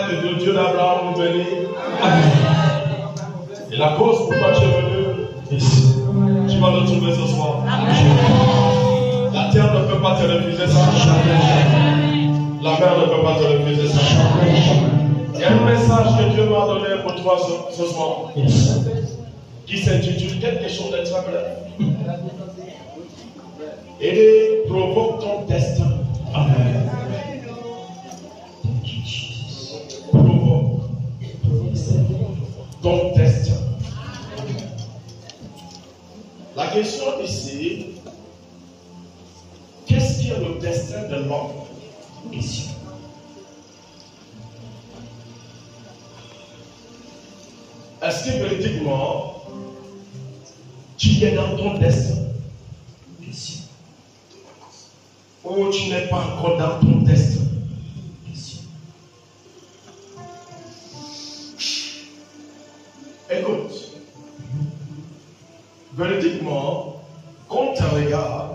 que le Dieu d'Abraham nous bénisse. Et la cause pourquoi tu es venu, tu vas le trouver ce soir. La terre ne peut pas te refuser ça. La mer ne peut pas te refuser ça. Il y a un message que Dieu m'a donné pour toi ce soir qui s'intitule quelque chose de très bref. Et provoque ton destin. Amen. Provoque ton destin. La question ici, qu'est-ce qui est le destin de l'homme ici? Est-ce que véridiquement, tu es dans ton destin ici? Ou tu n'es pas encore dans ton destin ici? Écoute, véridiquement, quand on te regarde,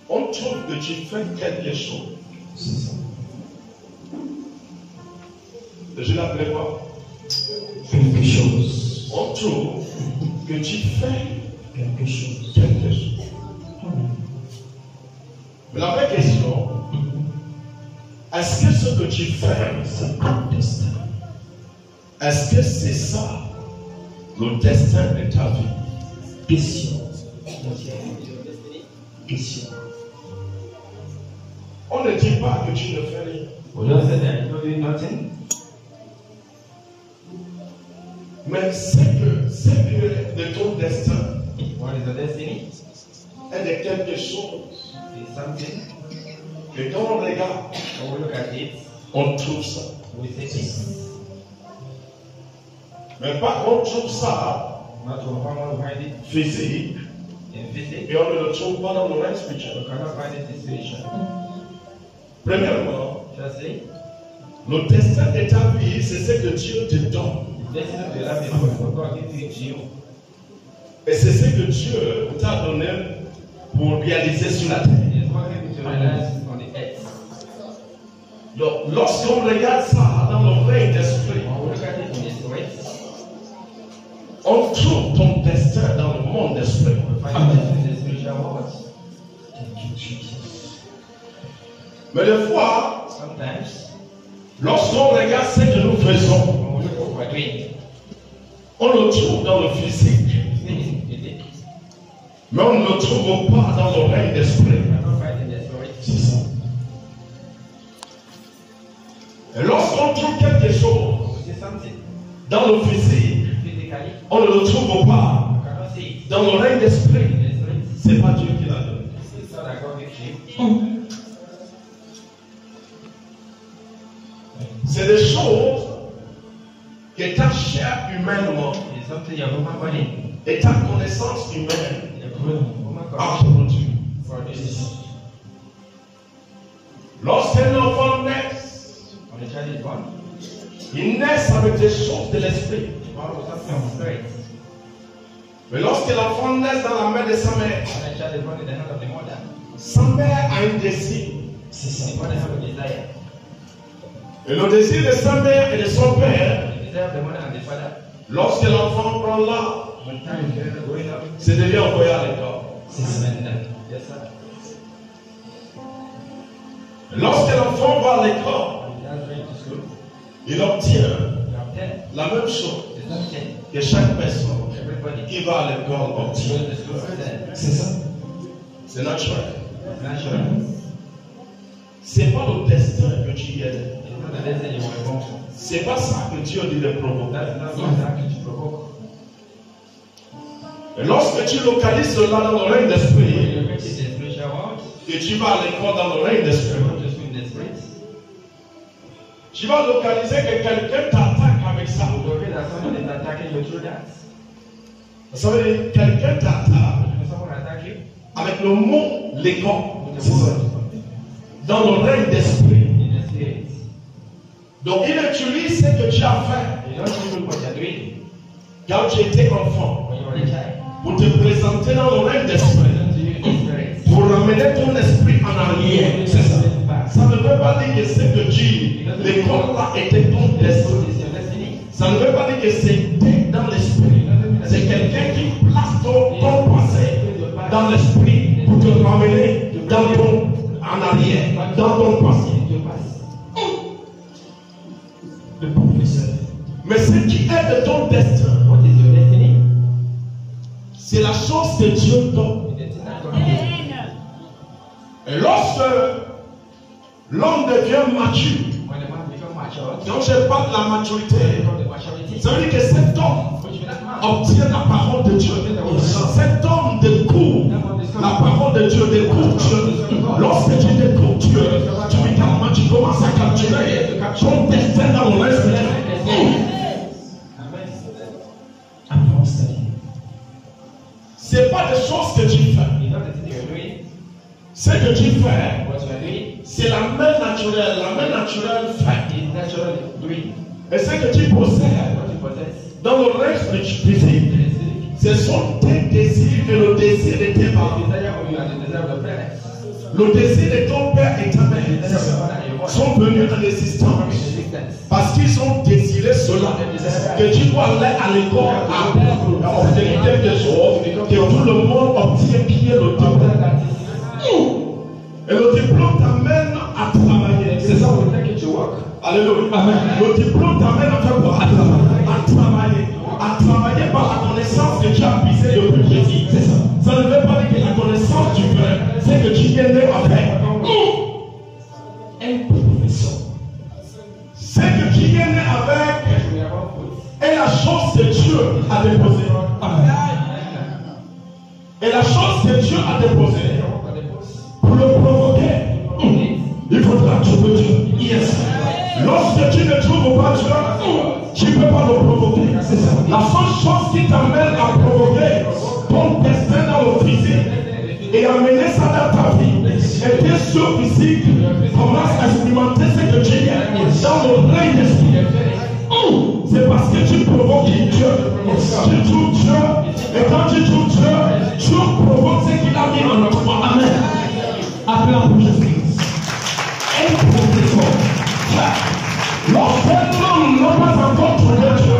on trouve que tu fais quelque chose. C'est ça. Je l'appelais quoi? Quelque chose. On trouve que tu fais quelque chose. Quelque chose. Mais la vraie question, est-ce que ce que tu fais, c'est ton destin? Est-ce que c'est ça, le destin de ta vie? Question. Question. On ne dit pas que tu ne fais rien. Mais c'est que de ton destin est de quelque chose que quand on regarde, on trouve ça. Mais pas qu'on trouve ça physique et on ne le trouve pas dans le règne spirituel. Premièrement, le destin de ta vie, c'est ce que Dieu te donne. Et c'est ce que Dieu t'a donné pour réaliser sur la terre. Donc, lorsqu'on regarde ça dans le règne d'esprit, on trouve ton destin dans le monde d'esprit. Mais des fois, lorsqu'on regarde ce que nous faisons, on le trouve dans le physique, mais on ne le trouve pas dans le règne d'esprit. C'est ça. Et lorsqu'on trouve quelque chose dans le physique, on ne le trouve pas dans le règne d'esprit. C'est pas Dieu qui l'a donné. C'est des choses que ta chair humainement et ta connaissance humaine a produit. Lorsqu'un enfant naît, il naît avec des choses de l'esprit. Mais lorsque l'enfant naît dans la main de sa mère, sa mère a un désir. C'est ça. Et le désir de sa mère et de son père, lorsque l'enfant prend là, c'est de lui envoyer à l'école. Lorsque l'enfant va à l'école, il obtient la même chose que chaque personne qui va à l'école obtient. C'est ça. C'est naturel. C'est pas le destin que tu es. C'est pas ça que Dieu dit de provoquer. Et lorsque tu localises cela dans le règne d'esprit, et tu vas à l'école dans le règne d'esprit, tu vas localiser que quelqu'un t'attaque avec ça. Ça veut dire quelqu'un t'attaque avec le mot l'école. Dans le règne d'esprit. Donc il utilise ce que tu as fait quand tu étais enfant pour te présenter dans le règne d'esprit, pour ramener ton esprit en arrière. C'est ça. Ça ne veut pas dire que c'est que Dieu, l'école là était ton destin. Ça ne veut pas dire que c'était dans l'esprit. C'est quelqu'un qui place ton passé dans l'esprit pour te ramener en arrière, dans ton passé. Le professeur. Mais ce qui est de ton destin, c'est la chose que Dieu donne. Et lorsque l'homme devient mature, quand je parle de la maturité, ça veut dire que cet homme obtient la parole de Dieu. Cet homme découvre la parole de Dieu, découvre Dieu. Lorsque tu découvres Dieu, tu commences à capturer ton destin dans le reste de Dieu. Ce n'est pas des choses que tu fais. Ce que tu fais, c'est la main naturelle. La main naturelle fait. Et ce que tu possèdes dans le reste physique, ce sont tes désirs et le désir de tes parents. Le désir de ton père et ta mère sont venus en existence parce qu'ils ont désiré cela. Que tu dois aller à l'école à obtenir quelque chose, que tout le monde obtient bien le diplôme. Et le diplôme t'amène à travailler. C'est ça le fait que tu vois. Alléluia. Amen. Le diplôme t'amène à faire quoi? À travailler. À travailler par la connaissance que tu as puisée depuis petit. C'est ça. Ça ne veut pas dire que la connaissance du frère, c'est que tu viens avec. Un professeur. C'est que tu viens avec est la chose que Dieu a déposée. Amen. Et la chose que Dieu a déposée, pour le provoquer, il faudra trouver Dieu. Yes. Lorsque tu ne trouves pas Dieu, tu ne peux pas le provoquer. C'est ça. La seule chose qui t'amène à provoquer ton destin dans le physique et amener ça dans ta vie, et bien sûr physique commence à expérimenter ce que tu es dans le règne d'esprit. C'est parce que tu provoques Dieu. Tu trouves Dieu. Et quand tu trouves Dieu, tu provoques ce qu'il a mis en toi. Amen. Appelons pour Jésus-Christ. Un professeur. Lorsqu'un homme n'a pas encore trouvé Dieu,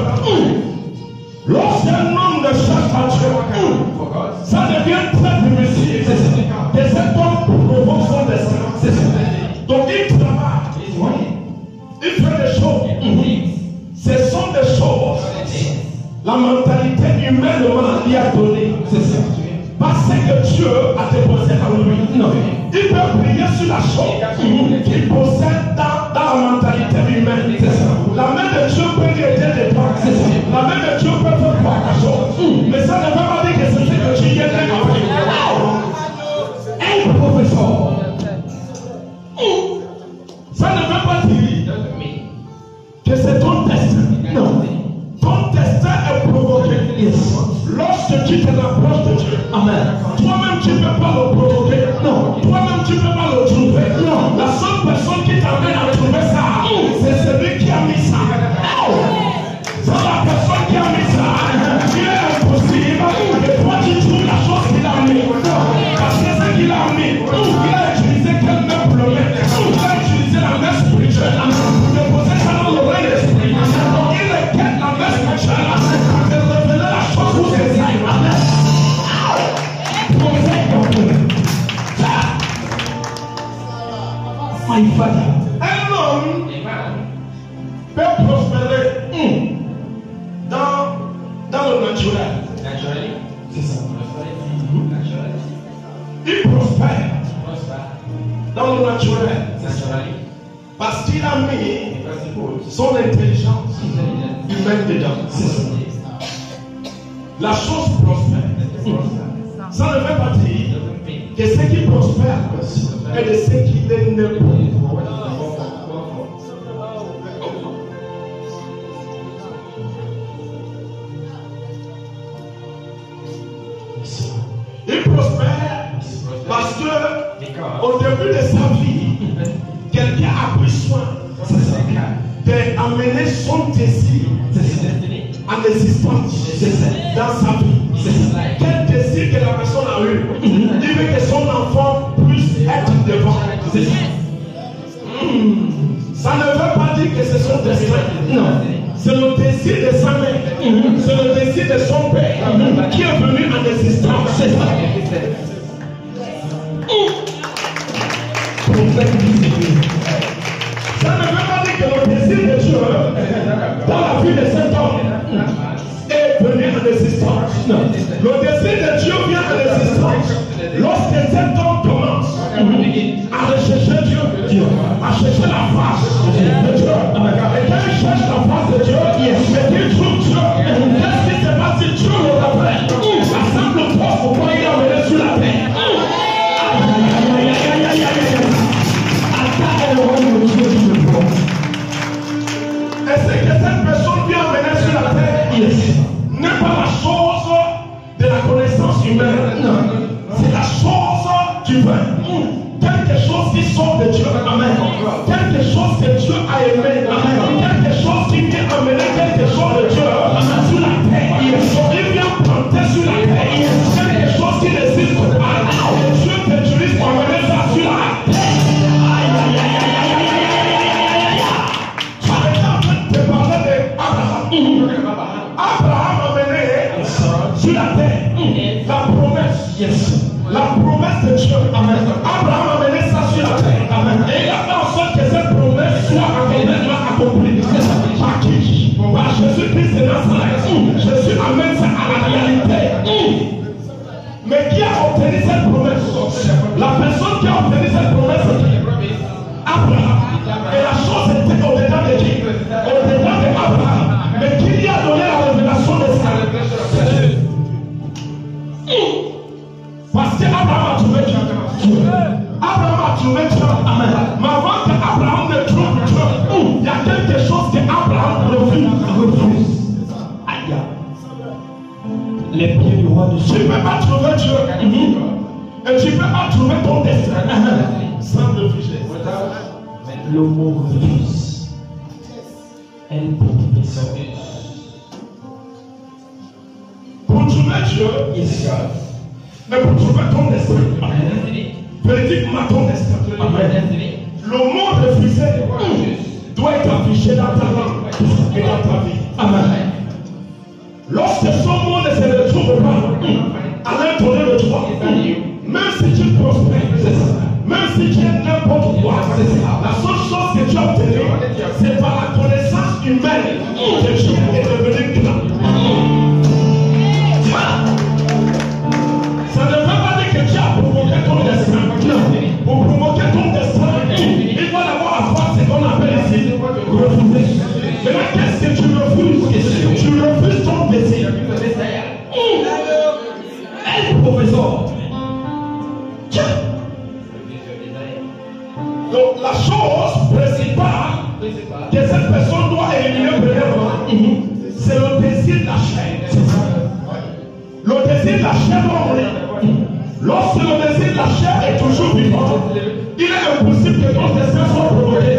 lorsqu'un homme ne cherche pas Dieu, ça devient très difficile. Et cet homme provoque son destin. Donc il travaille. Il fait des choses. Ce sont des choses. La mentalité humaine lui a donné. C'est ça. Parce que Dieu a déposé en lui. Non. Il peut prier sur la chose qu'il possède dans la mentalité humaine. C'est ça. La main de Dieu peut lui aider des temps. C'est ça. La main de Dieu peut faire quelque chose. Mais ça ne veut pas dire que c'est ce que tu viens de faire. Un professeur. Ça ne veut pas dire que c'est ton destin. Non. Ton destin est provoqué. Yes. Lorsque tu te rapproches de Dieu. Amen. Toi-même tu ne peux pas le provoquer. Non. Toi-même tu ne peux pas le trouver. Non. La seule personne qui t'amène à trouver ça, c'est celui qui a mis ça. C'est la personne qui a mis ça. Il est impossible. Et toi tu trouves la chose qu'il a mis. Parce que c'est ce qu'il a mis. Il a utilisé quelle main pour le mettre. Il a utilisé la main spirituelle pour déposer ça dans le règne d'esprit. Donc il est quelle la main spirituelle de révéler la chose pour ses amis. Un homme peut prospérer dans le naturel. C'est ça. Il prospère dans le naturel. Parce qu'il a mis son intelligence humaine dedans. C'est ça. La chose prospère. Ça ne veut pas dire que ce qui prospère est de ce qui est né pour. Il prospère parce que au début de sa vie, quelqu'un a pris soin d'amener son désir en existence dans sa vie. Quel désir que la personne a eu, il veut que son enfant puisse être devant. Ça ne veut pas dire que c'est son destin. Non. C'est le désir de sa mère. C'est le désir de son père qui est venu en existence. C'est ça. Ça ne veut pas dire que le désir de Dieu dans la vie de cet homme est venu en existence. Non. Le désir de Dieu vient en existence lorsque cet homme commence à rechercher Dieu, à chercher la face de Dieu. Et quand il cherche la face de Dieu, mais qu'il trouve Dieu, qu'est-ce qui se passe si Dieu le rappelle? La simple force pourquoi il a mené sur la terre. Et c'est que cette personne vient amener sur la terre n'est pas la chose de la connaissance humaine. C'est la chose divine. Quelque chose qui sort de Dieu. Amen. Quelque chose que Dieu a aimé. Amen. Quelque chose qui vient amener quelque chose de Dieu sur la terre. Il vient planter sur la terre. Quelque chose qui n'existe pas. Et Dieu t'utilise pour amener ça sur la terre. Abraham a mené sur la terre la promesse. La promesse de Dieu. Amen. Abraham a mené ça sur la terre. Amen. Et il a fait en sorte que cette promesse soit accomplie. Par qui? Par Jésus-Christ de Nazareth. Jésus amène ça à la réalité. Mais qui a obtenu cette promesse? La personne qui a obtenu cette promesse, Abraham. Et la chose était au-dedans de qui? Au-dedans d'Abraham. Mais qui lui a donné la révélation de ça? Parce qu'Abraham a trouvé Dieu. Abraham a trouvé Dieu. Amen. Mais avant qu'Abraham ne trouve Dieu, il y a quelque chose qu'Abraham refuse. Aïe. Les pieds du roi du ciel. Tu ne peux pas trouver Dieu. Et tu ne peux pas trouver ton destin sans refuser. Le mot refuse. Elle professe. Pour trouver Dieu, mais pour trouver ton destin, véridiquement ton destin, le mot refusé doit être affiché dans ta langue et dans ta vie. Amen. Lorsque son mot ne se retrouve pas à l'intérieur de toi, même si tu prospères, même si tu es n'importe quoi, la seule chose que tu as obtenue, c'est par la connaissance humaine que Dieu est devenu grand. Ça ne veut pas dire que tu as provoqué ton destin. Pour provoquer ton destin, il faut d'abord avoir ce qu'on appelle ici refuser. Maintenant, qu'est-ce que tu refuses? Tu refuses ton désir. Elle, professeur. Tiens. Donc, la chose principale que cette personne doit éliminer premièrement, c'est le désir de la chair. Le désir de la chair doit mourir. Lorsque le désir de la chair est toujours vivant, il est impossible que ton destin soit provoqué.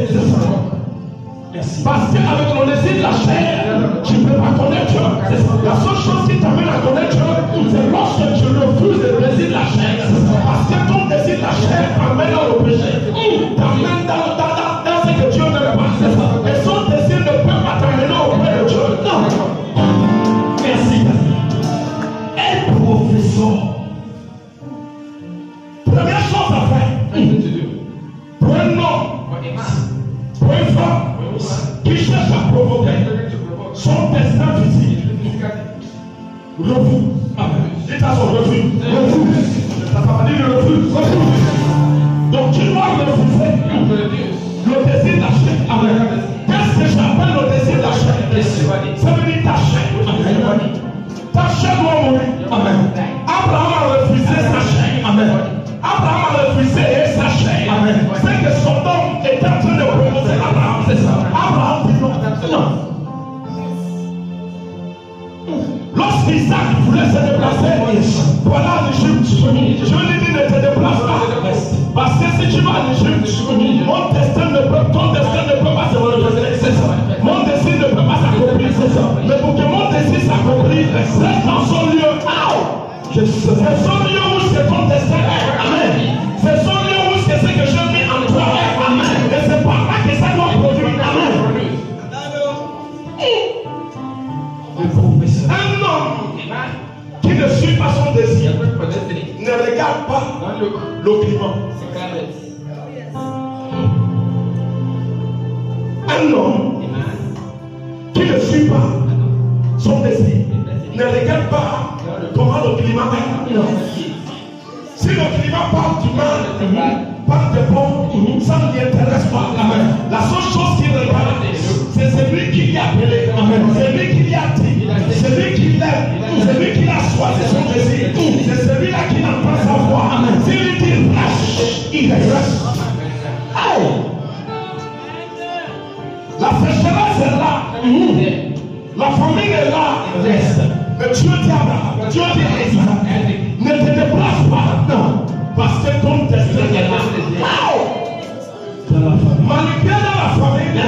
Parce qu'avec le désir de la chair, tu ne peux pas connaître Dieu. La seule chose qui t'amène à connaître Dieu, c'est lorsque tu refuses le désir de la chair. Parce que ton désir de la chair t'amène dans le péché. T'amène dans ce que Dieu n'aime pas. Et son désir ne peut pas t'amener auprès de Dieu. Non. Merci. Elle professeur. Première chose à faire. Pour un homme, pour une femme qui cherche à provoquer son destin physique, refuse. Dites à son refus. Refuse. Ça va dire le refus. Refuse. Donc tu dois refuser le désir de la chair. Qu'est-ce que j'appelle le désir de la chair? Ça veut dire ta chair. Ta chair doit mourir. Amen. Abraham a refusé sa chair. Amen. Abraham a refusé sa chair. Amen. C'est que son homme est en train de prononcer Abraham. C'est ça. Abraham dit non. Non. Lorsqu'Isaac voulait se déplacer, voilà l'Égypte. Je lui dis ne te déplace pas. Parce que si tu vas en Égypte, mon destin ne peut pas se réaliser. Mon désir ne peut pas s'accomplir. Mais pour que mon désir s'accomplisse, reste dans son lieu. C'est son lieu où c'est ton destin. Amen. C'est son lieu où c'est ce que j'ai mis en toi. Amen. Et c'est pas Un homme qui ne suit pas son désir ne regarde pas le climat. Un homme qui ne suit pas son désir ne regarde pas comment le climat est. Si le climat parle du mal, parle de bon, ça ne lui intéresse pas. La seule chose qu'il regarde, c'est celui qui l'a appelé, c'est lui qui l'a dit, c'est lui qui l'aime, c'est lui qui l'a choisi son désir, c'est celui-là qui n'a pas sa voix. Si lui dit reste, il reste. La sécheresse est là, la famille est là, mais Dieu dit Abraham, Dieu dit à Isaac, ne te déplace pas, non, parce que ton destin est là. Malgré la famille,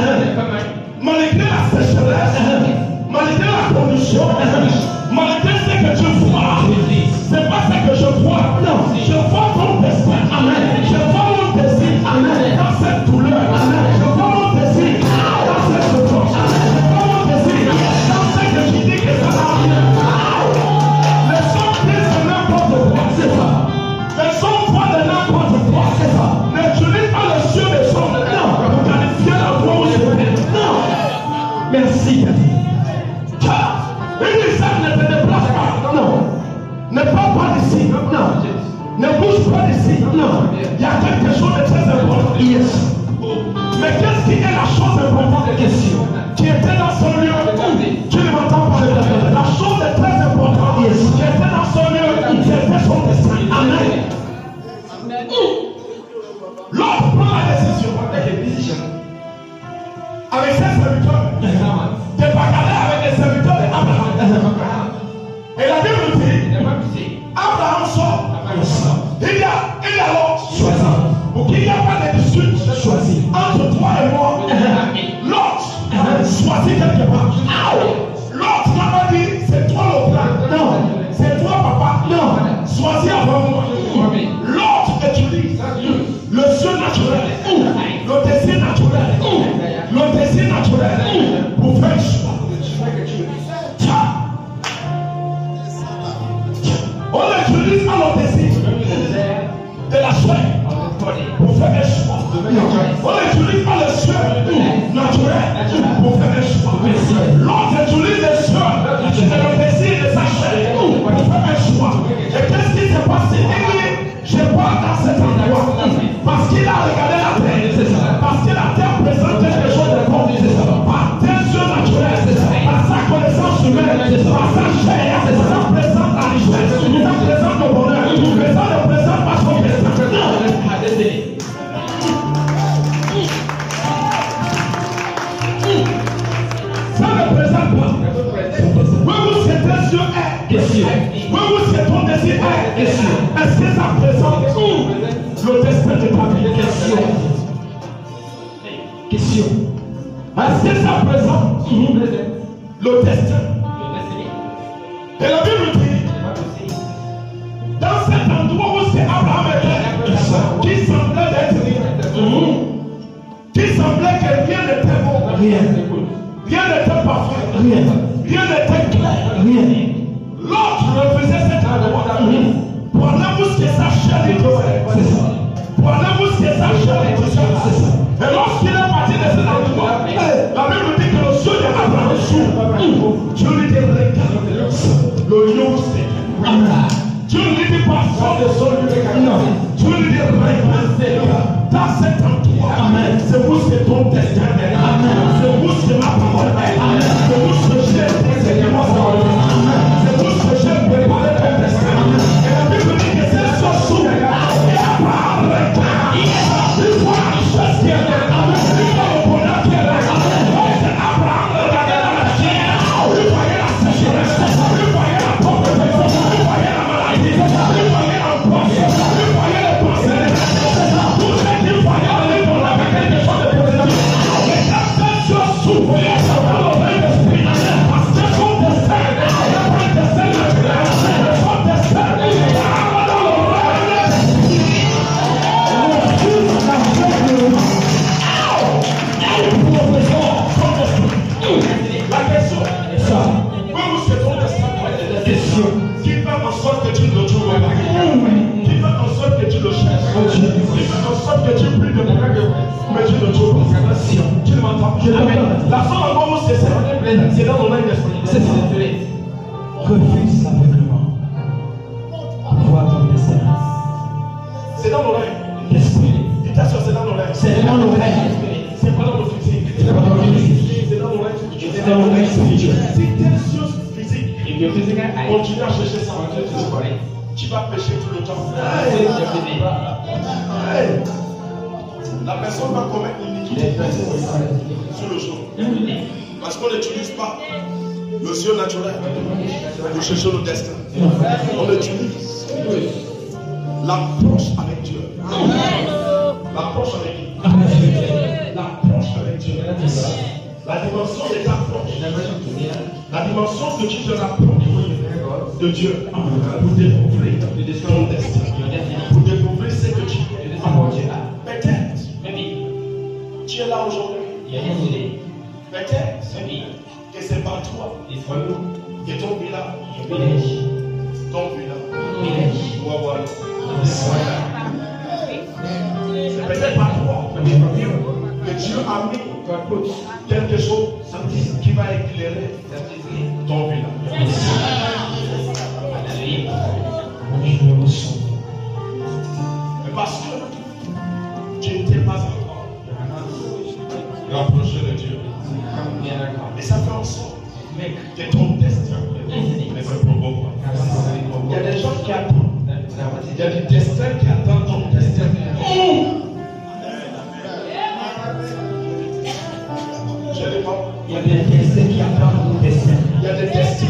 malgré la sécheresse, malgré la condition, malgré ce que tu vois, c'est pas ce que je vois, non, je vois ton destin, amen, je vois mon désir, amen, dans cette douleur, amen, je vois mon désir, dans cette souffrance, je vois mon désir, dans ce que tu dis que ça va bien. Les hommes disent de n'importe quoi, c'est ça. Les hommes voient de n'importe quoi, c'est ça. N'utilise pas le ciel des hommes, non, pour qualifier la voix où c'est vrai. Non. Merci, car une Isaac ne te déplace pas, non. Ne pars pas d'ici, non. Ne bouge pas d'ici, non. Il y a quelque chose de très important. Yes. Mais qu'est-ce qui est la chose importante de question? Qui était dans son lieu? Tu ne m'entends pas? La chose est très importante. Yes. Qui était dans son lieu? C'était son destin. Amen. L'autre prend la décision avec ses serviteurs de bagarrer avec les serviteurs d'Abraham. Et la Bible dit Abraham sort. Il y a l'autre choisi. Pour qu'il n'y a pas de dispute choisi entre toi et moi. L'autre choisit quelque part. L'autre n'a pas dit c'est toi le plan. Non. C'est toi papa. Non. Choisis avant moi. L'autre utilise le ciel naturel, le désir naturel, le désir naturel pour faire le choix. On utilise alors le désir de la chair pour faire un choix. On utilise pas le ciel naturel pour faire un choix. L'autre utilise le ciel et le désir de sa chair pour faire un choix. Et qu'est-ce qui s'est passé? Je pars dans cet endroit parce qu'il a regardé la terre, parce que la terre présente quelque chose de bon, par tes yeux naturels, par sa connaissance humaine, par sa chair, ça présente la richesse, ça présente le bonheur, mais ça ne présente pas son destin. Ça ne présente pas. Oui, vous c'est tes yeux est. Oui, vous c'est ton désir est. Est-ce que ça présente le destin de ta vie? Question. Est-ce que ça présente le destin? Et la Bible dit, dans cet endroit où c'est Abraham était, qui semblait d'être rien, qui semblait que rien n'était bon, rien n'était parfait, rien n'était clair, l'autre refusait cet endroit. Pendant vous ce que sa chair est pendant vous ce que sa chair est et lorsqu'il est parti de cet endroit, la Bible dit que le ciel d'Abraham s'ouvre. Dieu lui dit regarde le lieu où c'est. Dieu ne lui dit pas sort de son lieu. Non. Dieu lui dit regarde dans cet endroit. C'est vous c'est ton destin. C'est vous c'est ma parole. C'est vous ce que j'ai présentement. C'est vous ce que j'ai préparé ton destin. Et la Bible dit que c'est ce sous. Et Abraham regarde. Il voit la richesse qui est là. Il voit le bonheur qui est là. Abraham regardait dans la chair. Il voyait la sécheresse. Il voyait la pauvreté. Il voyait la maladie. Il voyait l'angoisse. C'est dans le monde spirituel. Si tes yeux physiques continuent à chercher ça, tu vas pécher tout le temps. La personne va commettre l'iniquité sur le jour. Parce qu'on n'utilise pas le yeux naturel pour chercher le destin. On utilise l'approche avec Dieu. L'approche avec qui? L'approche avec Dieu. La dimension de ta approche. La dimension que tu te rapproches de Dieu pour découvrir ton destin. Pour découvrir ce que tu es. Peut-être tu es là aujourd'hui. Peut-être que c'est pas toi. Que ton village. C'est peut-être pas toi que Dieu a mis quelque chose qui va éclairer ton village. Mais parce que tu n'étais pas encore rapproché de Dieu. Et ça fait en sorte que ton destin ne se provoque pas. Il y a des gens qui attendent. Il y a des destins qui attendent ton destin. Il y a des destins qui attendent ton destin. Il y a des destins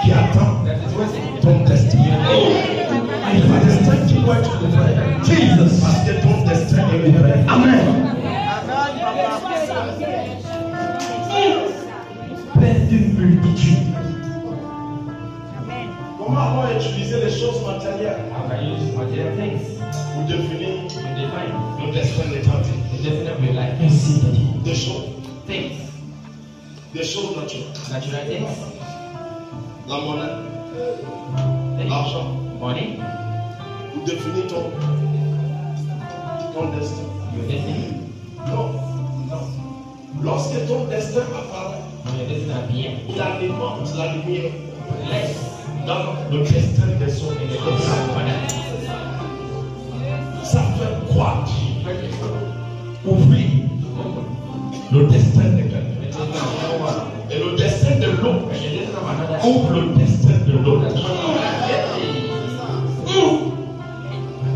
qui attendent ton destin. Il y a des destins qui doivent être ouverts. Jesus, parce que ton destin est ouvert. Amen. Pleine d'une multitude. Comment on va utiliser les choses matérielles pour définir le destin établi? Des choses. Des choses naturelles. La monnaie. L'argent. Pour définir ton destin. Non. Lorsque ton destin apparaît, il alimente la lumière dans le destin des autres. Ça fait croître, ouvrir le destin de quelqu'un. Et le destin de l'autre ouvre le destin de l'autre.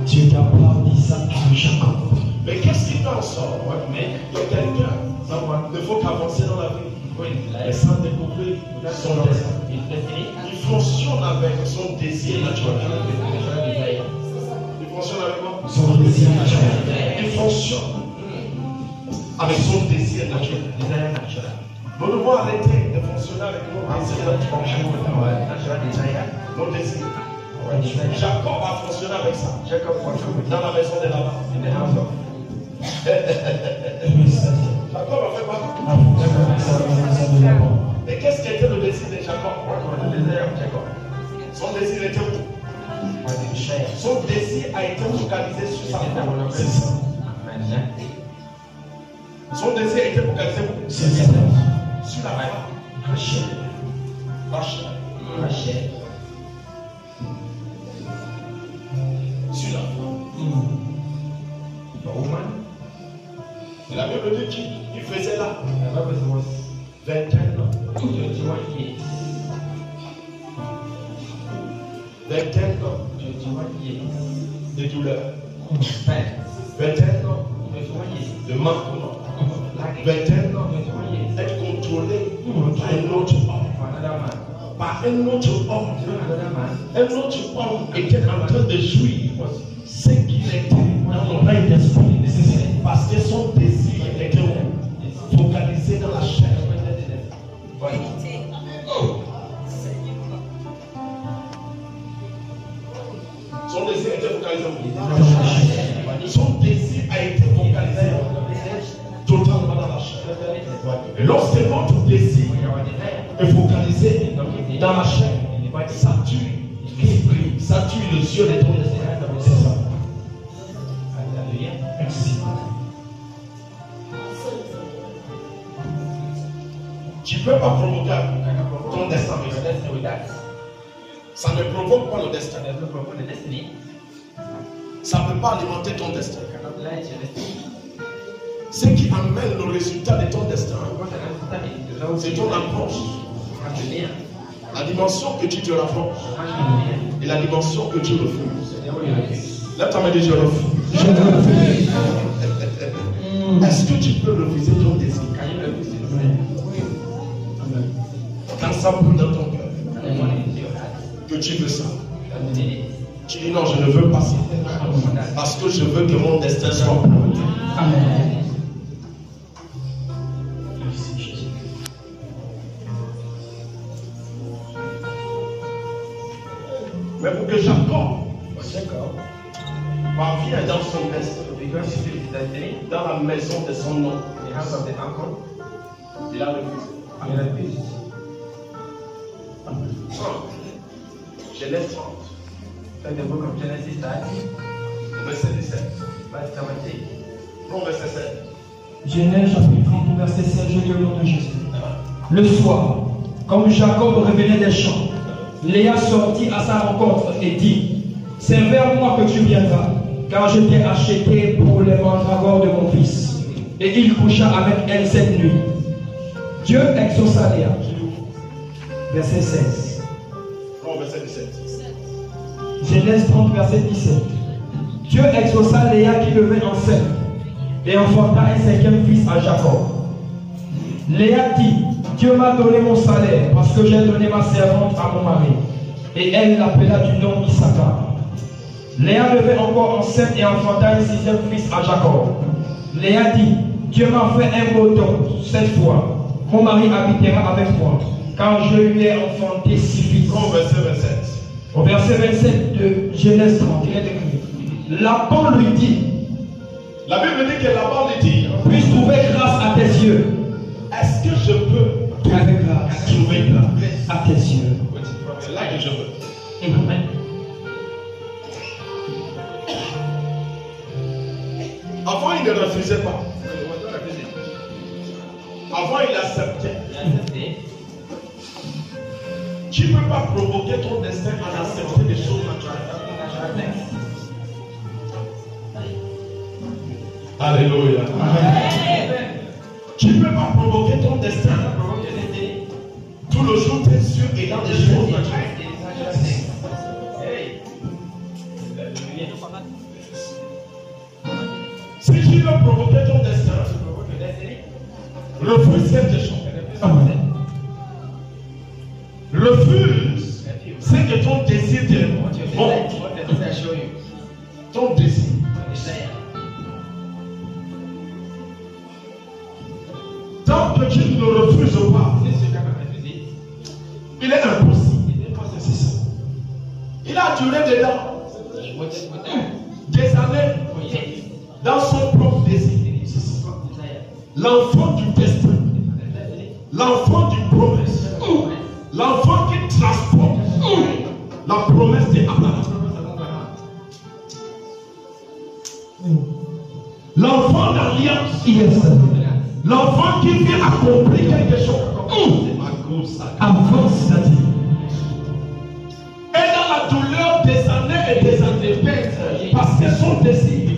Dieu t'a pas dit ça à Jacob. Mais qu'est-ce qui fait en sorte que quelqu'un ne faut qu'avancer dans la vie et sans découvrir son destin? Il fonctionne avec son désir naturel. Il fonctionne avec quoi? Son désir naturel. Il fonctionne avec son désir naturel. Nous devons arrêter de fonctionner avec nos désirs. Jacob a fonctionné avec ça. Dans la maison de Laban. Jacob a fait quoi? Et qu'est-ce qui était le désir de Jacob? Son désir était où? Son désir a été focalisé sur sa femme. C'est ça. Son désir a été focalisé sur la femme. Rachel. Sur la femme. C'est la Bible dit qu'il faisait là 21 ans. 21 ans de douleur. 21 ans de manquement. 21 ans d'être contrôlé par un autre homme. Par un autre homme. Un autre homme était en train de jouir ce qu'il était dans l'oreille d'esprit. Parce que son désir était focalisé dans la chair. Son désir était focalisé dans la chair. Son désir a été focalisé totalement dans la chair. Et lorsque notre désir est focalisé dans la chair, ça tue le ciel de ton désir. C'est ça. Tu ne peux pas provoquer ton destin. Ça ne provoque pas le destin. Ça ne peut pas alimenter ton destin. Ce qui amène le résultat de ton destin, C'est ton approche. La dimension que tu te rapproches et la dimension que tu refuses. Lève ta main et je refuse. Est-ce que tu peux refuser ton désir? Quand ça brûle dans ton cœur, que tu veux ça, tu dis non, je ne veux pas ça. Parce que je veux que mon destin soit protégé. Amen. Mais pour que Jacob parvienne dans son destin, dans la maison de son nom, il a refusé. Genèse 30. The book of Genesis 30, verset 17. verse 17. Non, verset 7. Genèse chapitre 30, verset 7, je lis au nom de Jésus. Le soir, comme Jacob revenait des champs, Léa sortit à sa rencontre et dit: c'est vers moi que tu viendras, car je t'ai acheté pour les mandragores de mon fils. Et il coucha avec elle cette nuit. Dieu exauça Léa. Verset 16. Non, verset 17. Genèse 30, verset 17. Dieu exauça Léa qui devait enceinte et enfanta un 5e fils à Jacob. Léa dit: Dieu m'a donné mon salaire parce que j'ai donné ma servante à mon mari. Et elle l'appela du nom Issachar. Léa devait encore enceinte et enfanta un 6e fils à Jacob. Léa dit: Dieu m'a fait un beau don cette fois. Mon mari habitera avec moi, car je lui ai enfanté 6 fils. Non, verset 27. Au verset 27 de Genèse 30, il est écrit: Laban lui dit, la Bible dit que Laban lui dit: puis-je trouver grâce à tes yeux? est-ce que je peux Trouver grâce à tes yeux. C'est là que je veux. Amen. Avant, il ne refusait pas. Avant, il acceptait. Tu ne peux pas provoquer ton destin en acceptant des choses naturelles. Alléluia. Tu ne peux pas provoquer ton destin tout le jour tes yeux et dans des choses naturelles. Si tu veux provoquer ton destin, refuse quelque chose. Refuse ce que ton désir te montre. Ton désir. Tant que tu ne le refuses pas, il est impossible. C'est ça. Il a duré des années dans son propre désir. L'enfant du destin, l'enfant d'une promesse, l'enfant qui transporte la promesse d'Abraham, l'enfant d'alliance, l'enfant qui vient accomplir quelque chose. Avance, c'est-à-dire. Et dans la douleur des années et des années, parce que son désir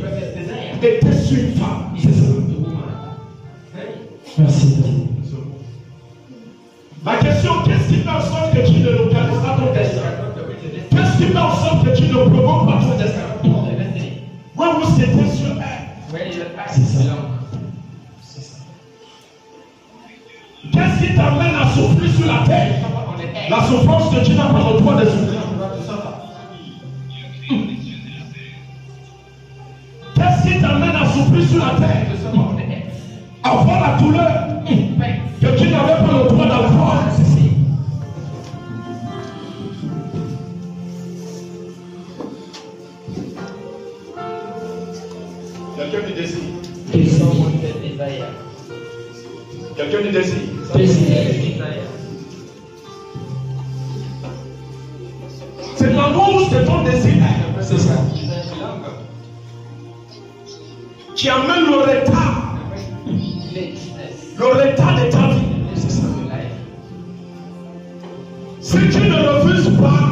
était sur une femme. Merci. Ma question, qu'est-ce qui fait en sorte que tu ne localises pas ton destin? Qu'est-ce qui fait en sorte que tu ne provoques pas ton destin? Quand vous étiez sur elle, c'est ça. Qu'est-ce qui t'amène à souffrir sur la terre? La souffrance que tu n'as pas le droit de souffrir. Qu'est-ce qui t'amène à souffrir sur la terre? Avoir la douleur que tu n'avais pas le droit d'avoir. Quelqu'un du désir. Quelqu'un du désir. C'est l'amour de ton désir. C'est ça. Qui amène le retard. Le retard de ta vie. C'est ça. Si tu ne refuses pas,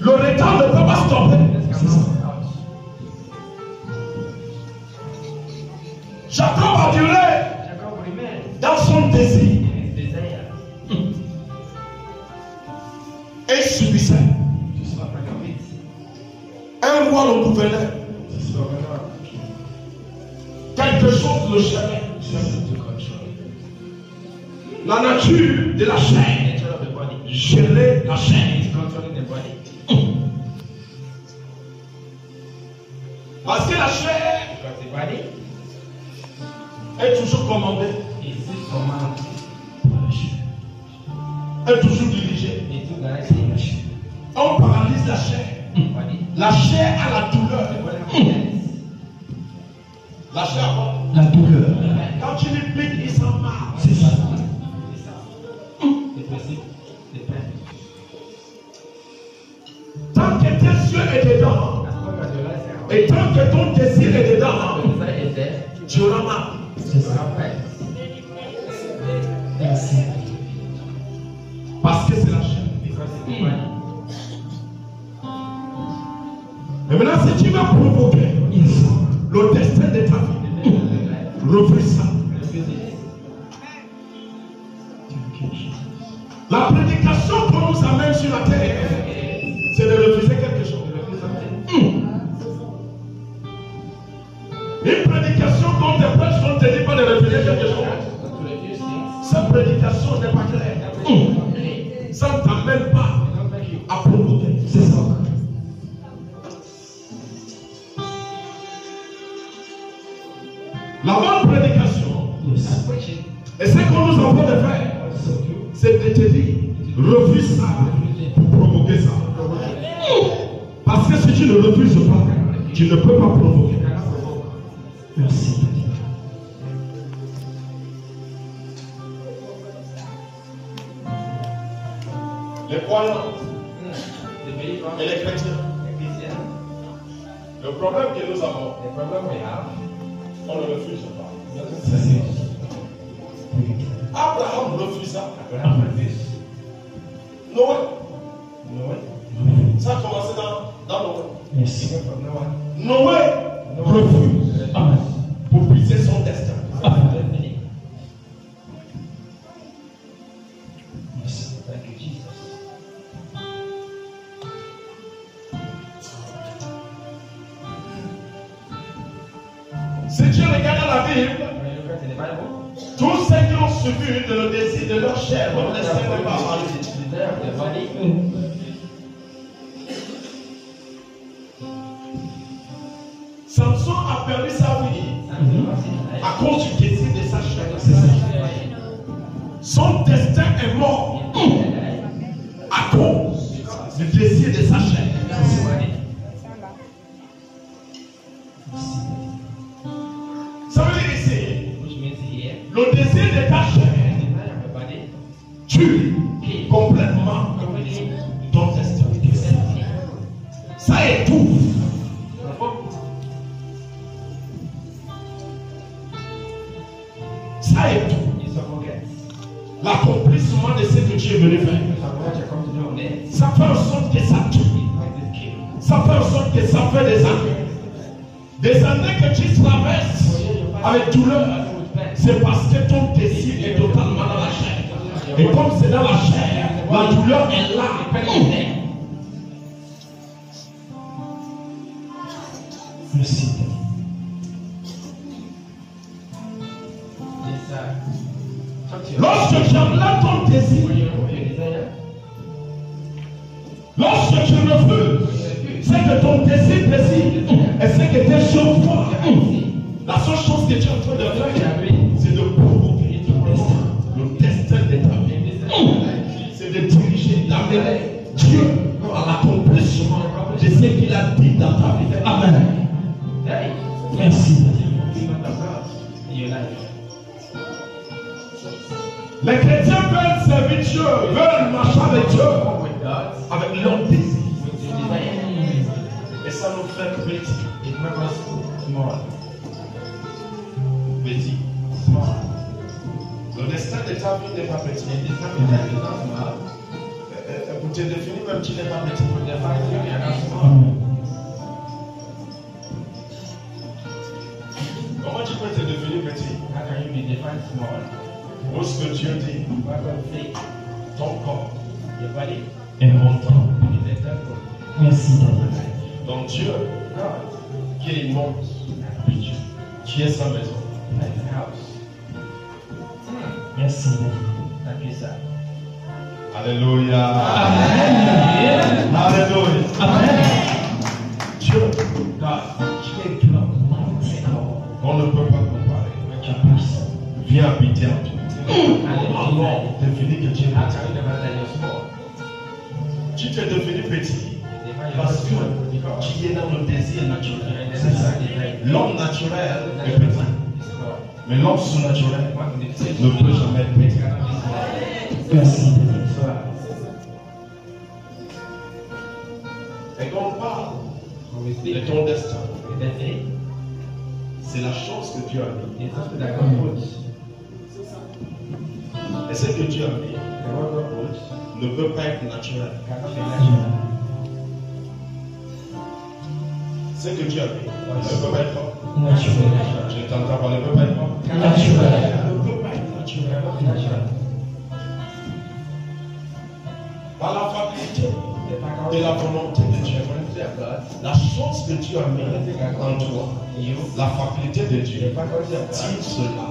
le retard ne peut pas stopper. C'est ça. Jacob a duré dans son désir. venait. Quelque chose le gênait. La nature de la chair gênait la chair. Parce que la chair est toujours commandée. Est toujours dirigée. On paralyse la chair. La chair a la douleur. La chair a quoi? La douleur. Quand tu lui piques, il s'en marre. C'est ça. Tant que tes yeux est dedans, et tant que ton désir est dedans, tu auras mal. C'est ça. Merci. Parce que c'est la chair. Mais maintenant, si tu vas provoquer le destin de ta vie, refuse ça. La prédication qu'on nous amène sur la terre, c'est de refuser quelque chose. Une prédication qu'on te prêche, on ne te dit pas de refuser quelque chose. Cette prédication n'est pas claire. Ça ne t'amène pas à provoquer. C'est ça. La bonne prédication, et ce qu'on nous envoie de faire, c'est de te dire, refuse ça pour provoquer ça. Parce que si tu ne refuses pas, tu ne peux pas provoquer. Merci. Les croyants et les chrétiens, le problème que nous avons, on ne refuse pas. Abraham refusa. Noé. Ça a commencé dans Noé. Merci. Noé refuse pour briser son destin. Si tu regardes la Bible, tous ceux qui ont subi de le désir de leur chair, leur destin n'est pas paralysé. Samson a perdu sa vie à cause du désir de sa chair. Son destin est mort à cause du désir de sa chair. Ça veut dire ici, le désir de ta chair tue complètement ton destin. Ça étouffe. Ça étouffe l'accomplissement de ce que tu es venu faire. Ça fait en sorte que ça tue. Ça fait en sorte que ça fait des années. Des années que tu traverses avec douleur. C'est parce que ton désir est totalement dans la chair. Et comme c'est dans la chair, la douleur est là. Merci. Lorsque tu enlèves ton désir, lorsque tu refuses, c'est que ton désir et c'est que tes choses font. La seule chose que tu es en train de faire, c'est de provoquer le destin de ta vie. C'est de diriger, d'amener Dieu à l'accomplissement de ce qu'il a dit dans ta vie. Amen. Merci. Les chrétiens veulent servir Dieu, veulent marcher avec Dieu, avec leur désir. Et ça nous fait petit. Petit. Le destin de ta vie n'est pas petit. Pour te définir, même tu n'es pas petit. Comment tu peux te définir petit? Où ce que Dieu dit, ton corps Et mon temps. Merci. Donc Dieu, qui est immense, qui est sa maison. Merci. Alléluia. Amen. Alléluia. Amen. Dieu, Qui est grand. on ne peut pas comparer. Viens habiter en toi. Alors, définis que tu es petit. Tu t'es devenu petit parce que tu es dans le désir naturel. C'est ça. L'homme naturel est petit. Mais l'homme surnaturel ne peut jamais être petit. Merci. Et quand on parle de ton destin, c'est la chance que Dieu a mis. Et ce que Dieu a mis ne peut pas être naturel. Ce que Dieu a mis ne peut pas être Naturel. Je t'entends parler, ne peut pas être Naturel. ne peut pas être naturel. Par la faculté de la volonté de Dieu, la chance que Dieu a mis en toi, la faculté de Dieu, tire cela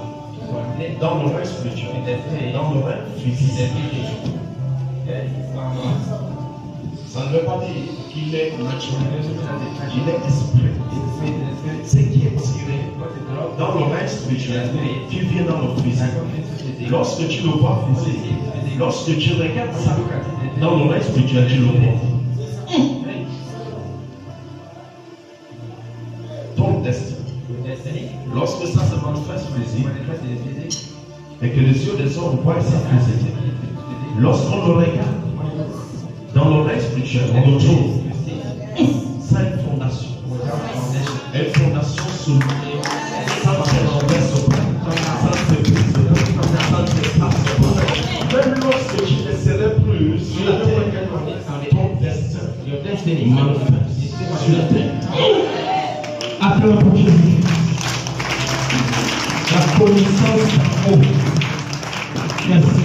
dans le règne spirituel, dans le règne physique. Ça ne veut pas dire qu'il est naturel, il est esprit. Ce qui est tiré dans le règne spirituel, qui vient dans le physique. Lorsque tu le vois physique, lorsque tu regardes ça dans le règne spirituel, tu le vois. Ton destin, lorsque ça se manifeste physique, et que les yeux des hommes voient ça physique, lorsqu'on le regarde dans le règne spirituel, on le trouve. Ça a une fondation. Une fondation solide. Ça ne se renverse pas. Ça ne se brise pas. Ça ne se passe pas. Même lorsque tu ne serais plus sur la terre, ton destin manifeste sur la terre. Acclame pour Jésus. La connaissance en haut. Merci.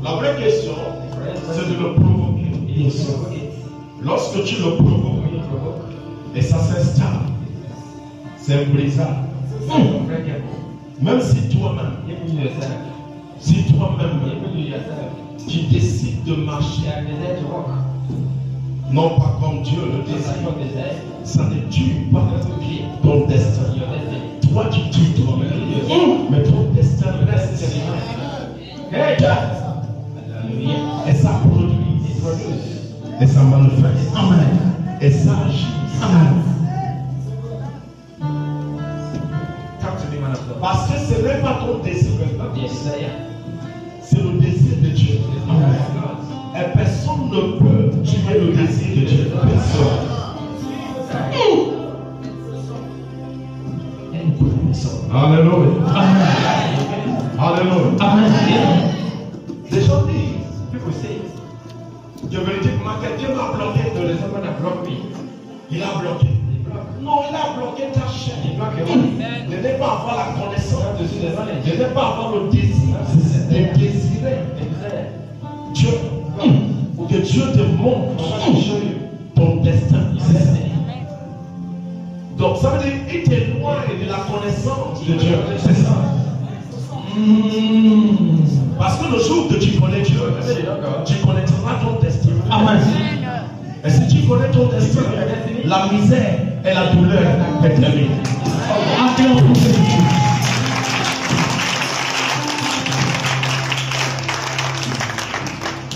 La vraie question, c'est de le provoquer. Lorsque tu le provoques, et ça s'installe, c'est brisable. Même si toi-même, tu décides de marcher, non pas comme Dieu le désire, ça ne tue pas ton destin. Toi, tu tues toi-même, mais ton destin reste. Et ça produit, et ça manifeste, et ça agit. Parce que ce n'est pas ton désir, c'est le désir de Dieu. Et personne ne peut tuer le désir de Dieu. Personne. Alléluia. Alléluia. Les gens disent, que véritablement quelqu'un m'a bloqué. Il a bloqué. Non, il a bloqué ta chair. Il ne n'est pas avoir la connaissance. Il ne n'est pas avoir le désir. De désirer. Dieu, ou que Dieu te montre ton destin. Donc ça veut dire qu'il t'éloigne de la connaissance de Dieu. C'est ça. Parce que le jour que tu connais Dieu, tu connaîtras ton destin. Amen. Et si tu connais ton destin, la misère et la douleur est terminée.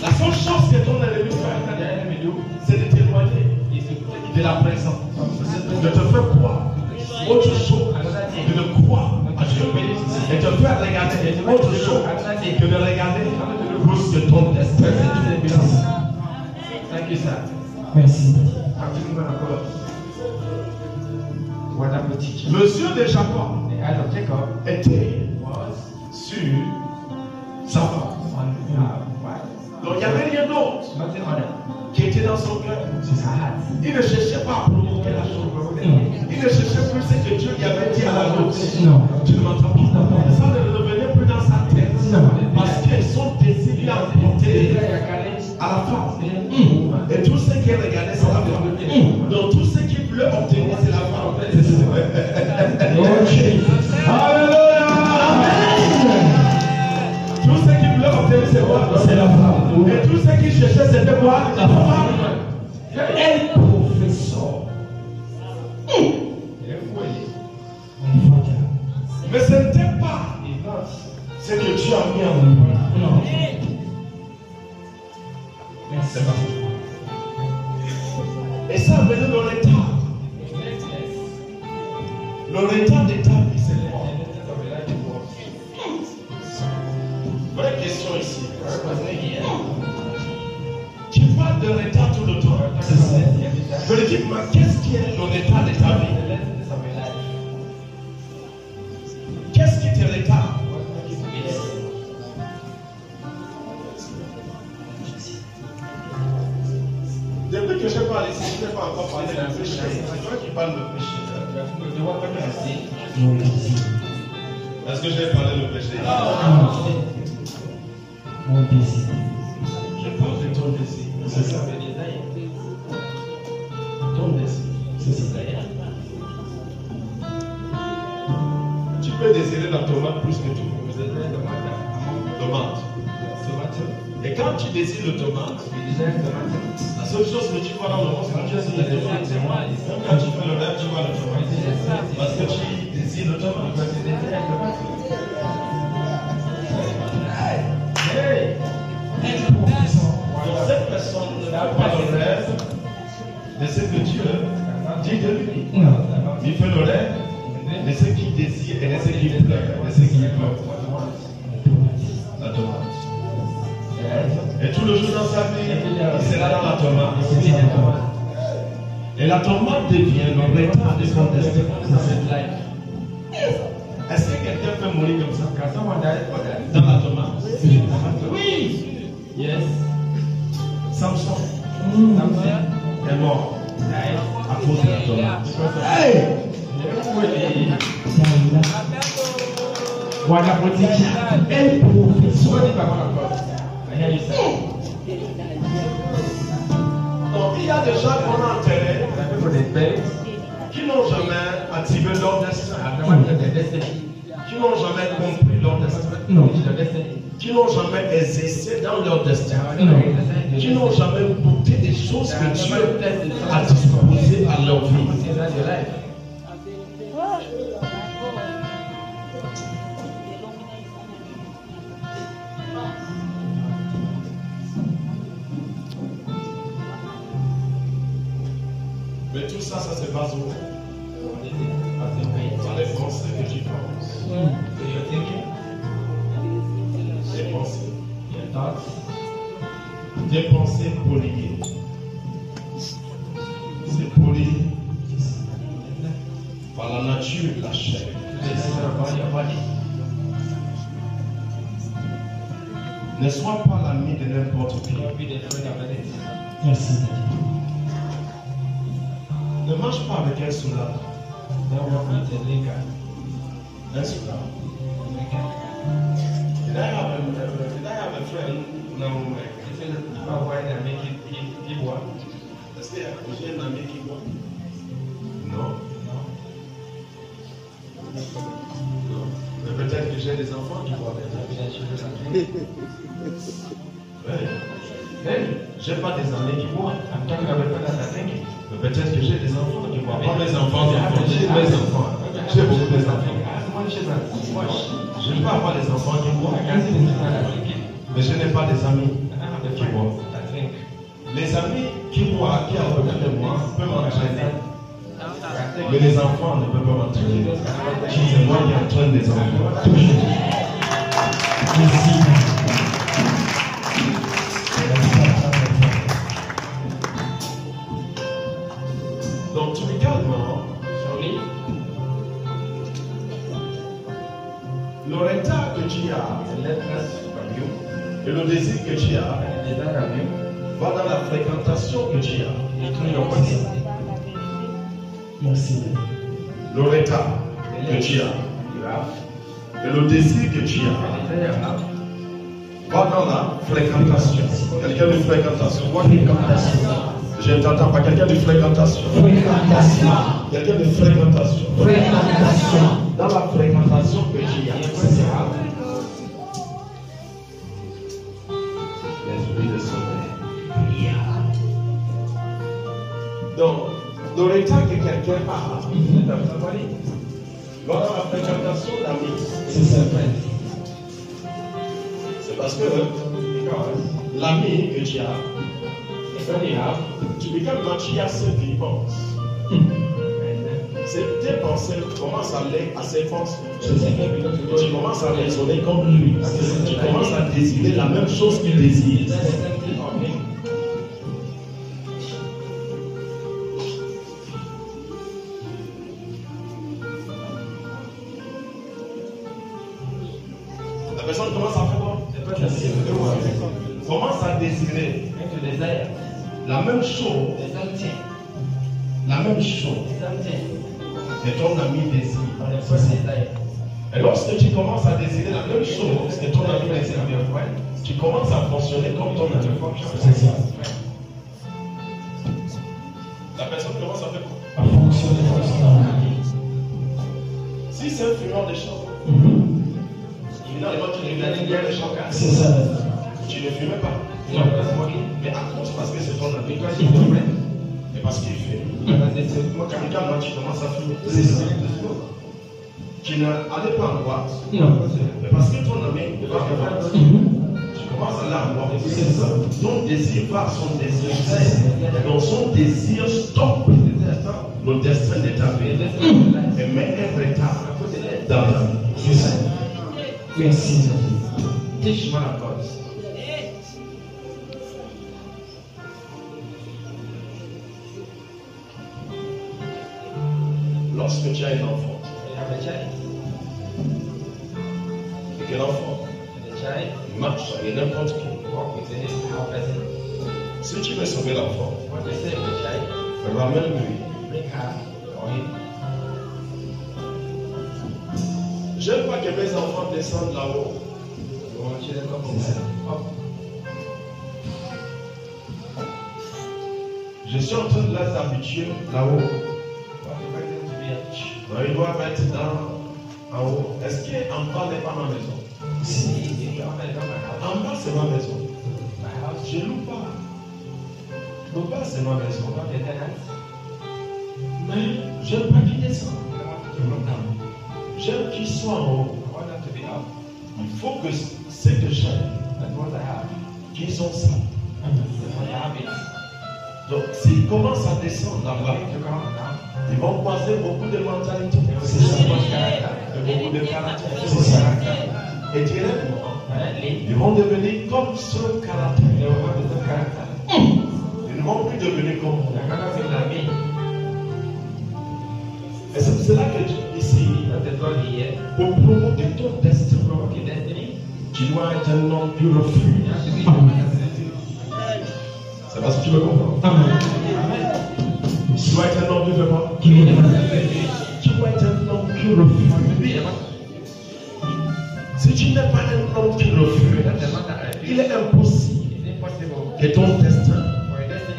La seule chose que ton ennemi fait, c'est de t'éloigner de la présence, de te faire croire autre chose, de ne croire à Dieu, et te faire regarder autre chose que de regarder plus que ton destin. Merci. Les yeux de Jacob étaient sur sa femme. Donc il n'y avait rien d'autre qui était dans son cœur. Il ne cherchait pas à provoquer la chose. Il ne cherchait plus ce que Dieu lui avait dit à la l'autre. Tu ne m'entends pas. Ça ne revenait plus dans sa tête. Parce que son désir lui a porté à la femme. Et tous ceux qui cherchaient, c'était quoi? La femme. Elle professeur. Mais ce n'était pas ce que Dieu a mis en nous. Non. C'est pas ça. Et ça venait de l'état. Le retard de ta vie, c'est quoi? Vraie question ici. Tu parles de retard tout le temps. Je me dis, qu'est-ce qui est le retard de ta vie? Qu'est-ce qui te retarde? Depuis que je parle ici, je n'ai pas encore parlé de péché. C'est toi qui parles de péché. Est-ce que j'ai parlé de péché? Mon désir. Je parle de ton désir. C'est ça. Ton désir. C'est ça. Tu peux désirer la tomate plus que tout. Tomate. Et quand tu désires le tomate, la seule chose que tu vois dans le monde, c'est quand tu désires le tomate. Même quand tu fais le rêve, tu vois le tomate. Parce que tu désires le tomate. Donc cette personne ne fait pas le rêve de ce que Dieu dit de lui. Il fait le rêve de ce qu'il désire et de ce qu'il pleure, de ce qu'il veut. La tomate. Et tout le jour dans sa vie, il sera dans la tomate. Et la tomate devient le retard de son destin. Est-ce que quelqu'un peut mourir comme ça? Dans la tomate? Oui. Yes. Samson est mort à cause de la tomate. Voilà, elle professeur. Donc il y a des gens qu'on a enterrés qui n'ont jamais activé leur destin, qui n'ont jamais compris leur destin, qui n'ont jamais exercé dans leur destin, qui n'ont jamais goûté des choses que Dieu a disposées à leur vie. Mais tout ça, ça se base où? Dans les pensées que tu penses. Les pensées. Des pensées polluées. C'est pollué par la nature de la chair. Ne sois pas l'ami de n'importe qui. Merci. Ne marche pas avec un soulard. Un soulard. Did I have a friend? No. Est-ce que j'ai un ami qui boit? Non. Non. Mais peut-être que j'ai des enfants qui boivent. Oui. J'ai pas des amis qui boivent. Mais peut-être que j'ai des enfants qui boivent. Pas mes enfants, j'ai mes enfants. J'ai beaucoup d'enfants. Je ne peux pas avoir des enfants qui boivent. Mais je n'ai pas des amis qui boivent. Les amis qui boivent, qui ont côté de moi, peuvent m'entraîner. Mais les enfants ne peuvent pas m'entraîner. C'est moi qui entraîne les enfants. Merci. Donc tu regardes maintenant. Le retard que tu as et le désir que tu as va dans la fréquentation que tu as. Merci. Le retard que tu as et le désir que tu as va dans la fréquentation. Quelqu'un de fréquentation. Fréquentation. Je ne t'entends pas. Quelqu'un de fréquentation. Fréquentation. Quelqu'un de fréquentation. Fréquentation. Dans la fréquentation que tu as, l'esprit temps que quelqu'un parle, lors de la fréquentation d'amis, c'est parce que l'ami que tu as, tu become machias qui pense. Tes pensées commencent à aller à ses pensées. Tu commences à raisonner comme lui. Tu commences à désirer la même chose qu'il désire. La personne commence à faire quoi? Commence à désirer la même chose. La même chose que ton ami désire. Et lorsque tu commences à désirer la même chose que ton ami désire, tu commences à fonctionner comme ton ami. C'est ça. La personne commence à faire quoi? À fonctionner comme son ami. Si c'est un fumeur de champ, évidemment tu ne gagnes bien les champs. C'est ça. Tu ne fumais pas. Mais à cause parce que c'est ton ami. Et parce qu'il fait. Moi, quand tu commences à fumer, tu n'allais pas en boîte. Mais parce que ton ami ne va pas en boîte, tu commences à aller en boîte. Ton désir va à son désir. Donc son désir stoppe le destin de ta vie et met un retard dans ta vie. C'est ça. Merci. Teach-moi la cause. Lorsque tu as un enfant, et que l'enfant marche avec n'importe qui, si tu veux sauver l'enfant, ramène-lui. J'aime pas que mes enfants descendent là-haut. Je suis en train de les habituer là-haut. Ils doivent être en haut. Est-ce qu'en bas n'est pas ma maison? Si. En bas c'est ma maison. Je ne loue pas. En bas c'est ma maison. Mais j'aime pas qu'ils descendent. J'aime qu'ils soient en haut. Il faut que ce que j'aime, qu'ils ont ça. Donc s'ils commencent à descendre là-bas, ils vont croiser beaucoup de mentalités, beaucoup de caractères. Et directement, ils vont devenir comme son caractère. Ils ne vont plus devenir comme moi. Et c'est pour cela que ici, pour provoquer ton destin, tu dois être un homme purifié. C'est parce que tu me comprends. Amen. Tu dois être un homme de quoi? Tu dois être un homme purifié. Si tu n'es pas un homme purifié, il est impossible que ton destin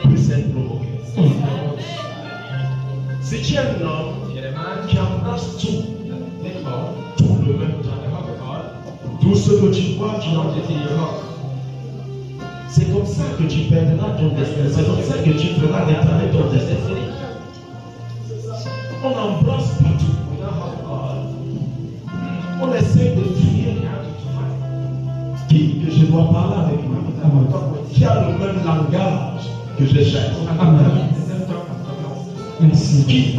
puisse être provoqué. Si tu es un homme qui embrasse tout le même temps, tout ce que tu vois, tu n'en décideras. C'est comme ça que tu perdras ton destin. C'est comme ça que tu feras réparer ton destin. On embrasse partout. On essaie de fuir. Qui que je dois parler avec lui? Qui a le même langage que je cherche? Qui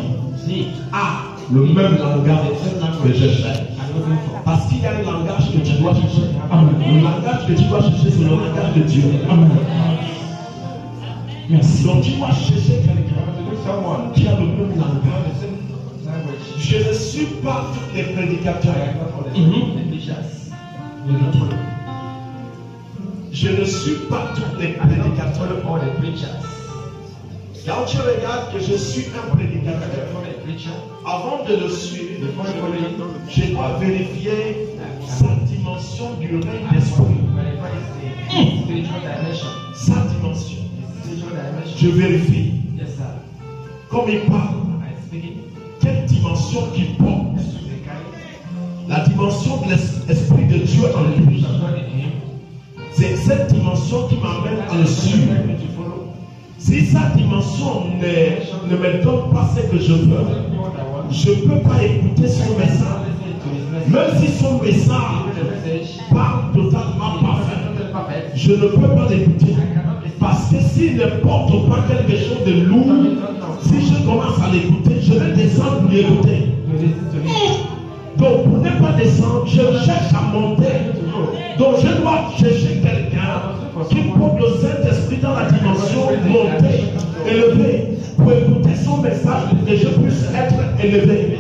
a le même langage que je cherche? Parce qu'il y a un langage que tu dois chercher. Le langage que tu dois chercher, c'est le langage de Dieu. Amen. Merci. Donc tu dois chercher quelqu'un qui a le même langage. Je ne suis pas tous les prédicateurs. Je ne suis pas tous les prédicateurs. Quand tu regardes que je suis un prédicateur, avant de le suivre, je dois vérifier sa dimension du règne d'esprit. Sa dimension. Je vérifie. Comme il parle, quelle dimension qu'il porte. La dimension de l'esprit de Dieu en lui. C'est cette dimension qui m'amène à le suivre. Si sa dimension ne me donne pas ce que je veux, je ne peux pas écouter son message. Même si son message parle totalement parfait, je ne peux pas l'écouter. Parce que s'il ne porte pas quelque chose de lourd, si je commence à l'écouter, je vais descendre pour l'écouter. Donc pour ne pas descendre, je cherche à monter. Donc je dois chercher quelqu'un qui porte le Saint-Esprit dans la dimension montée, élevée, pour écouter son message et je puisse être élevé.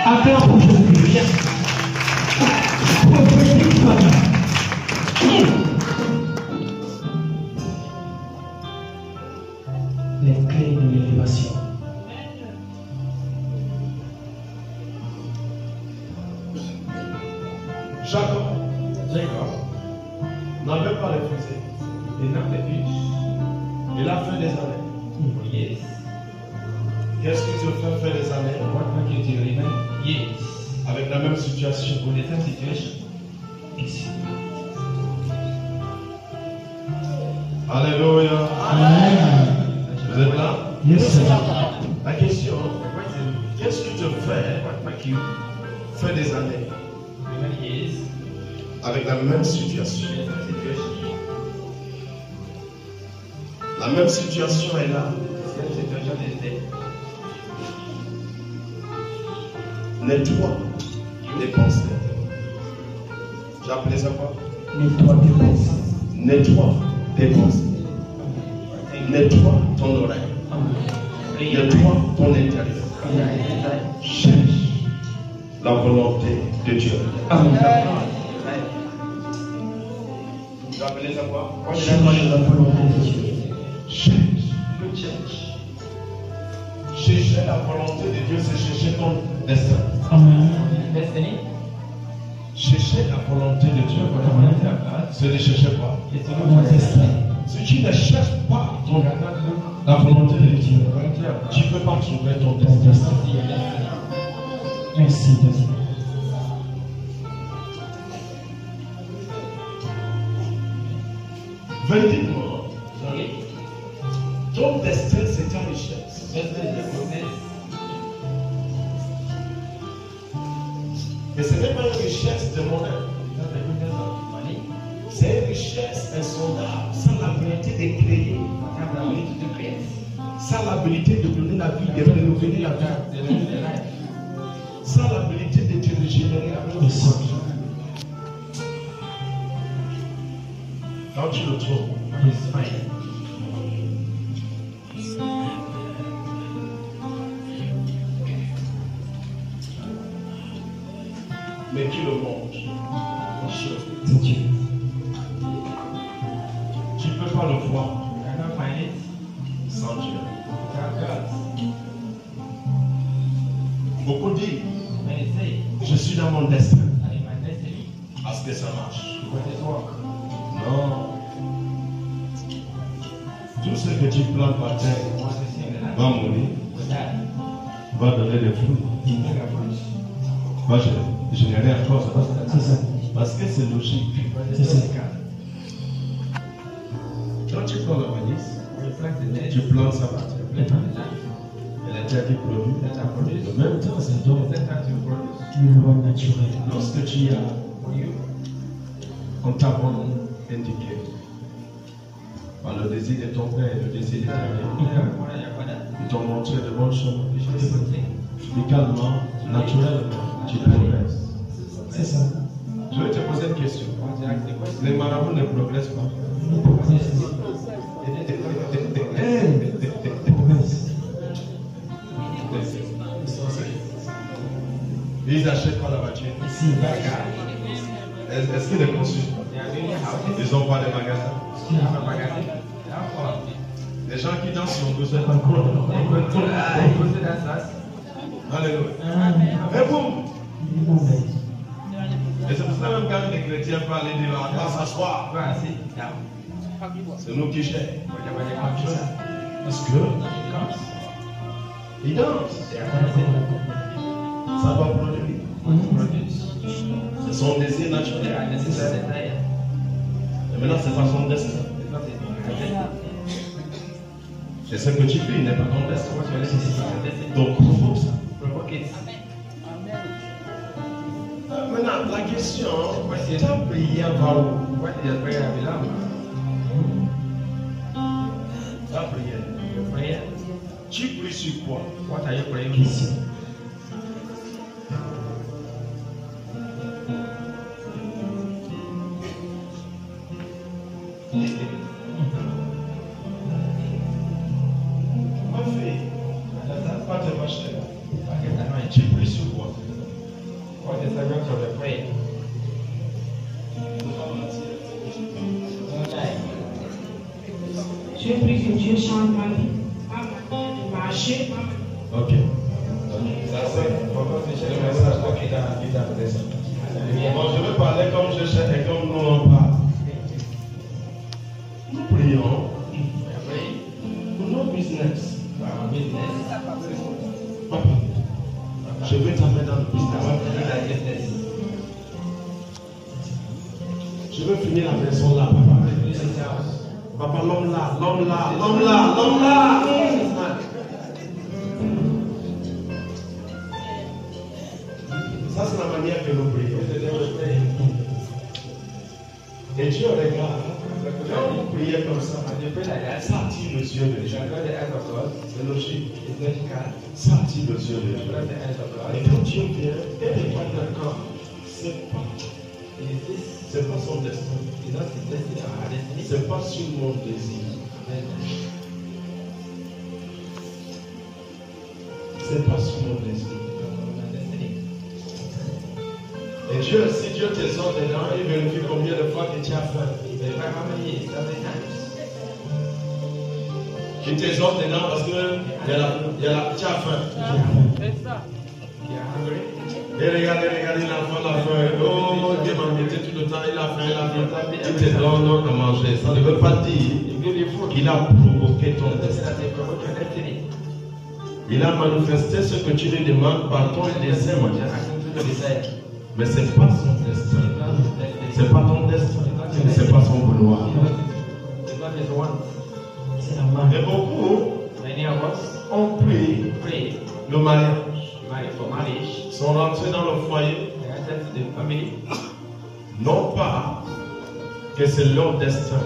Acclame pour Jésus-Christ. Les clés de l'élévation. Jacob n'avait pas refusé. Il a fait des années. Yes. Qu'est-ce que tu fais faire des années? What make you to remain years avec la même situation? with the same situation? Alléluia. Amen. Vous êtes là? Yes, sir. La question, qu'est-ce que tu fais What make you faire des années remain years avec la même situation? with the same situation? La même situation est là. The same situation is there. Nettoie tes pensées. J'ai appelé ça quoi? Nettoie tes pensées. Nettoie tes pensées. Nettoie ton oreille. Nettoie ton intérieur. Cherche la volonté de Dieu. Amen. J'ai appelé ça quoi? Cherche la volonté de Dieu. Cherche. Chercher la volonté de Dieu, c'est chercher ton destin. Amen. Destiny. Chercher la volonté de Dieu, c'est de chercher quoi? Mon destin. Si tu ne cherches pas la volonté de Dieu, tu ne peux pas trouver ton destin. Merci de Dieu. Véridiquement, ton destin c'est ta richesse. Mais ce n'est pas une richesse de monnaie. C'est une richesse insondable, sans l'habilité de créer, sans l'habilité de donner la vie, de renouveler la vie, sans l'habilité de te régénérer avec le sang. Quand tu le trouves, mais tu le manges. C'est Dieu. Tu ne peux pas le voir sans Dieu. Beaucoup disent, je suis dans mon destin. Parce que ça marche. Non. Tout ce que tu plantes par terre va mourir, va donner des fruits. Moi, je n'ai rien à faire. C'est ça. Parce que c'est logique. C'est ça. Quand tu prends la maïs, tu plantes ça par terre. Elle a déjà été produite. En même temps, ça donne Une loi naturelle. lorsque tu as on t'a indiqué par le désir de ton père et le désir de ta mère. Ils t'ont montré de bonnes choses. Médicalement, naturellement, tu progresses. C'est ça. Je vais te poser une question. Les marabouts ne progressent pas. Ils n'achètent pas la voiture. Est-ce qu'ils les construisent? Ils n'ont pas de magasin. Les gens qui dansent ont besoin d'un cours. Alléluia. Et boum! Et c'est pour ça même quand les chrétiens parlent, ils disent on va s'asseoir. C'est nous qui gérons. Parce que ils dansent. Ça va produire. C'est son désir naturel. Et maintenant, c'est pas son destin. C'est ce que tu fais, il n'est pas ton destin. Donc provoque ça. Maintenant, la question, ta prière va où? Ta prière. Tu pries sur quoi? What are you praying Ici. Tu pries sur quoi? What is the rest of the prayer? Je prie que Dieu change ma vie, marcher. Ok. Ça c'est le message qui t'a adressé. Bon, je vais parler comme je sais et comme nous on parle. Nous prions pour nos business. Papa, je vais t'amener dans le business. Je veux finir la maison là, papa. Papa, l'homme là. Ça, c'est la manière que nous prions. Et Dieu regarde. Quand vous priez comme ça, ça attire les yeux de Dieu. C'est logique. Ça attire les yeux de Dieu. Et quand Dieu vient, et il voit d'accord, c'est pas son destin. C'est pas sur mon désir. C'est pas sur mon désir. Et Dieu, si Dieu t'exhorte dedans, il vérifie combien de fois que tu as faim. Il t'exhorte dedans parce que tu as faim. Et regardez l'enfant, la faim. Oh, Dieu m'a mis tout le temps, il a faim. Il te donne à manger. Ça ne veut pas dire qu'il a provoqué ton destin. Il a manifesté ce que tu lui demandes par ton désir. Mais ce n'est pas son destin. Ce n'est pas ton destin. Ce n'est pas son vouloir. Et beaucoup ont pris le mariage. Sont rentrés dans le foyer. Non pas que c'est leur destin.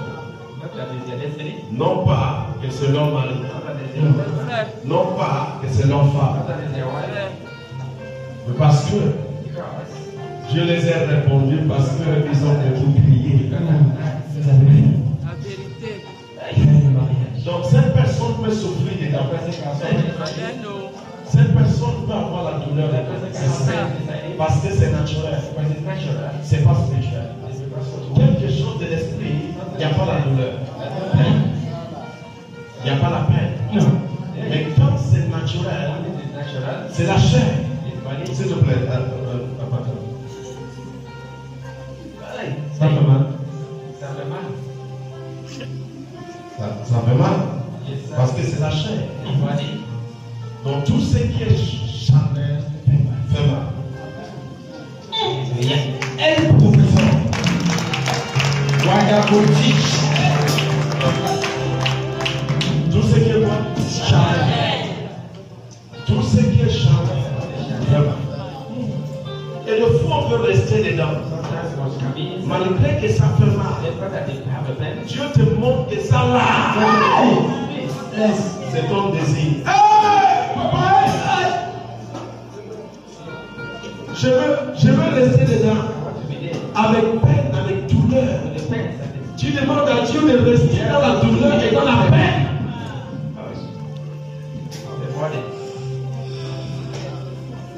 Non pas que c'est leur mari. Non pas que c'est leur femme. Mais parce que je les ai répondu parce qu'ils ont beaucoup prié. La vérité. Donc cette personne peut souffrir dedans. Cette personne peut avoir la douleur parce que c'est naturel. C'est pas spirituel. Quelque chose de l'esprit, il n'y a pas la douleur. Il n'y a pas la peine. Mais quand c'est naturel, c'est la chair. S'il te plaît, papa. Ça fait mal. Ça fait mal. Parce que c'est la chair. Donc tout ce qui est charnel fait mal. Elle professeur. Tout ce qui est quoi? Charnel. Tout ce qui est charnel fait mal. Et le fou on peut rester dedans. Malgré que ça fait mal, Dieu te montre que ça là, c'est ton désir. Je veux rester dedans avec peine, avec douleur. Tu demandes à Dieu de rester dans la douleur et dans la peine.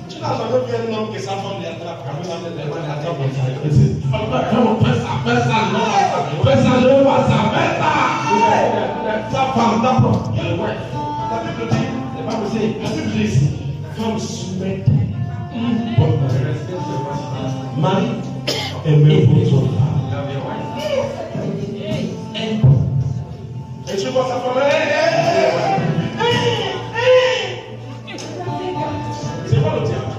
Tu n'as jamais vu un homme que sa femme lui attrape. Fais ça, non. Fais ça, ne pas ça. Fais ça. Sa femme, d'abord. La Bible dit, c'est pas possible. La Bible dit ici, femme soumise. Marie, aimez votre femme. Et tu vois sa femme. C'est pas le diable.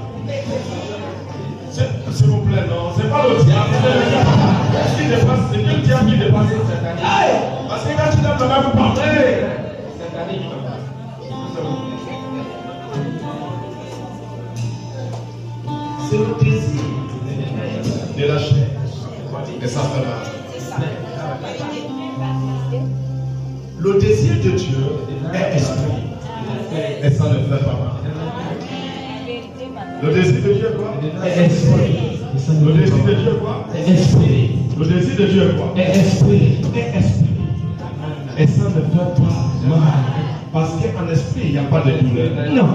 S'il vous plaît, non, c'est pas le diable. C'est que le diable qui dépasse cette année. Parce que quand tu n'as pas même parlé, C'est le désir de la chair. Et ça fait mal. Le désir de Dieu est esprit. Et ça ne fait pas mal. Le désir de Dieu est quoi? Est esprit. Le désir de Dieu est quoi? Est esprit. Le désir de Dieu est quoi? Est esprit. Est esprit. Et ça ne fait pas mal. Parce qu'en esprit, il n'y a pas de douleur. Non.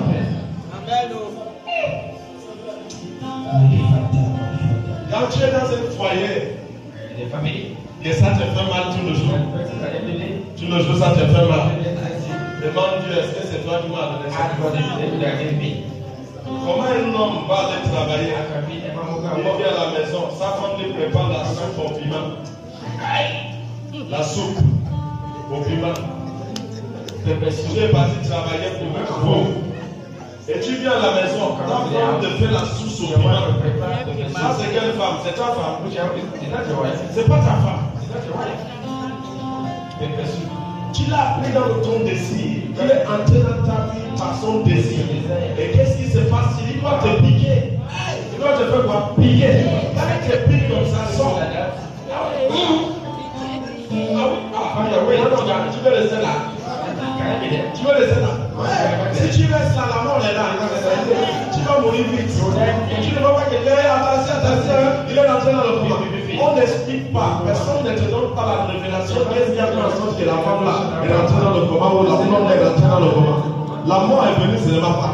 Quand tu es dans un foyer et ça te fait mal tout le jour, tout le jour ça te fait mal. Demande Dieu, est-ce que c'est toi qui m'as donné ça? Comment un homme va aller travailler? Il vient à la maison, sa femme lui prépare la soupe au piment. La soupe au piment. Tu es parti travailler pour vous. Et tu viens à la maison, ta femme te fait la soupe au piment. Ça c'est quelle femme? C'est ta femme? C'est pas ta femme. Tu l'as pris dans ton désir. Tu es entré dans ta vie par son désir. Et qu'est-ce qui se passe? Il doit te piquer. Il doit te faire quoi? Piquer. Quand il te pique comme ça, sort. Tu veux rester là. Tu veux rester là. Si tu restes là, la mort est là. Tu vas mourir vite. Tu ne vas pas que attention, il est rentré dans le coma. On n'explique pas. Personne ne te donne pas la révélation. Qu'est-ce qui a fait en sorte que la femme là est rentrée dans le coma ou l'homme est rentré dans le coma? La mort est venue, ce n'est pas pas.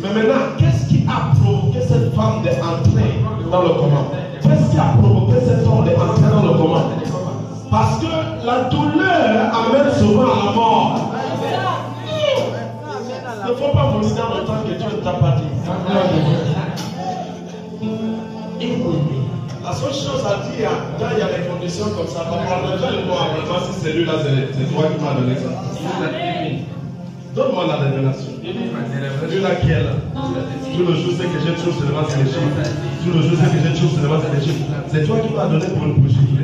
Mais maintenant, qu'est-ce qui a provoqué cette femme d'entrer dans le coma? Qu'est-ce qui a provoqué cette femme d'entrer dans le coma? Parce que la douleur amène souvent à la mort. Il ne faut pas mourir dans le temps que Dieu ne t'a pas dit. La seule chose à dire, quand il y a des conditions comme ça, parle-moi vraiment si c'est lui là, c'est toi qui m'as donné ça. Donne-moi la révélation. Lui là qui est là. Tout le jour, c'est que j'ai toujours seulement ces chiffres. Tout le jour, c'est que j'ai toujours seulement ces chiffres. C'est toi qui m'as donné pour le bouger. C'est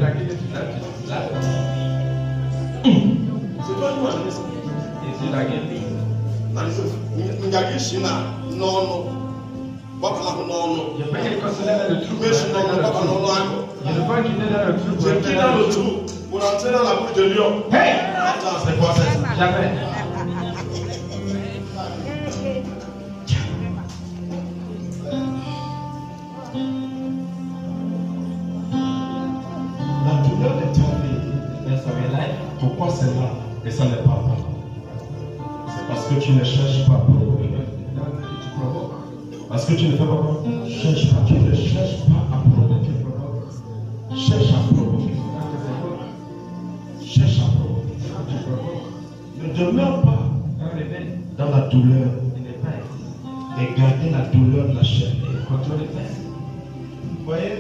toi qui m'as donné ça. Ngagi Shina, non, non. Papa, non, non. Je vais quitter dans le trou pour entrer dans la bouche de lion. Hey! Attends, c'est quoi ça? Jamais. La douleur de ta vie, pourquoi c'est là et ça n'est pas là? C'est parce que tu ne cherches pas à provoquer. Parce que tu ne fais pas quoi? Cherche pas. Tu ne cherches pas à provoquer. Cherche à provoquer. Cherche à provoquer. Ne demeure pas dans la douleur et garder la douleur de la chair. Vous voyez?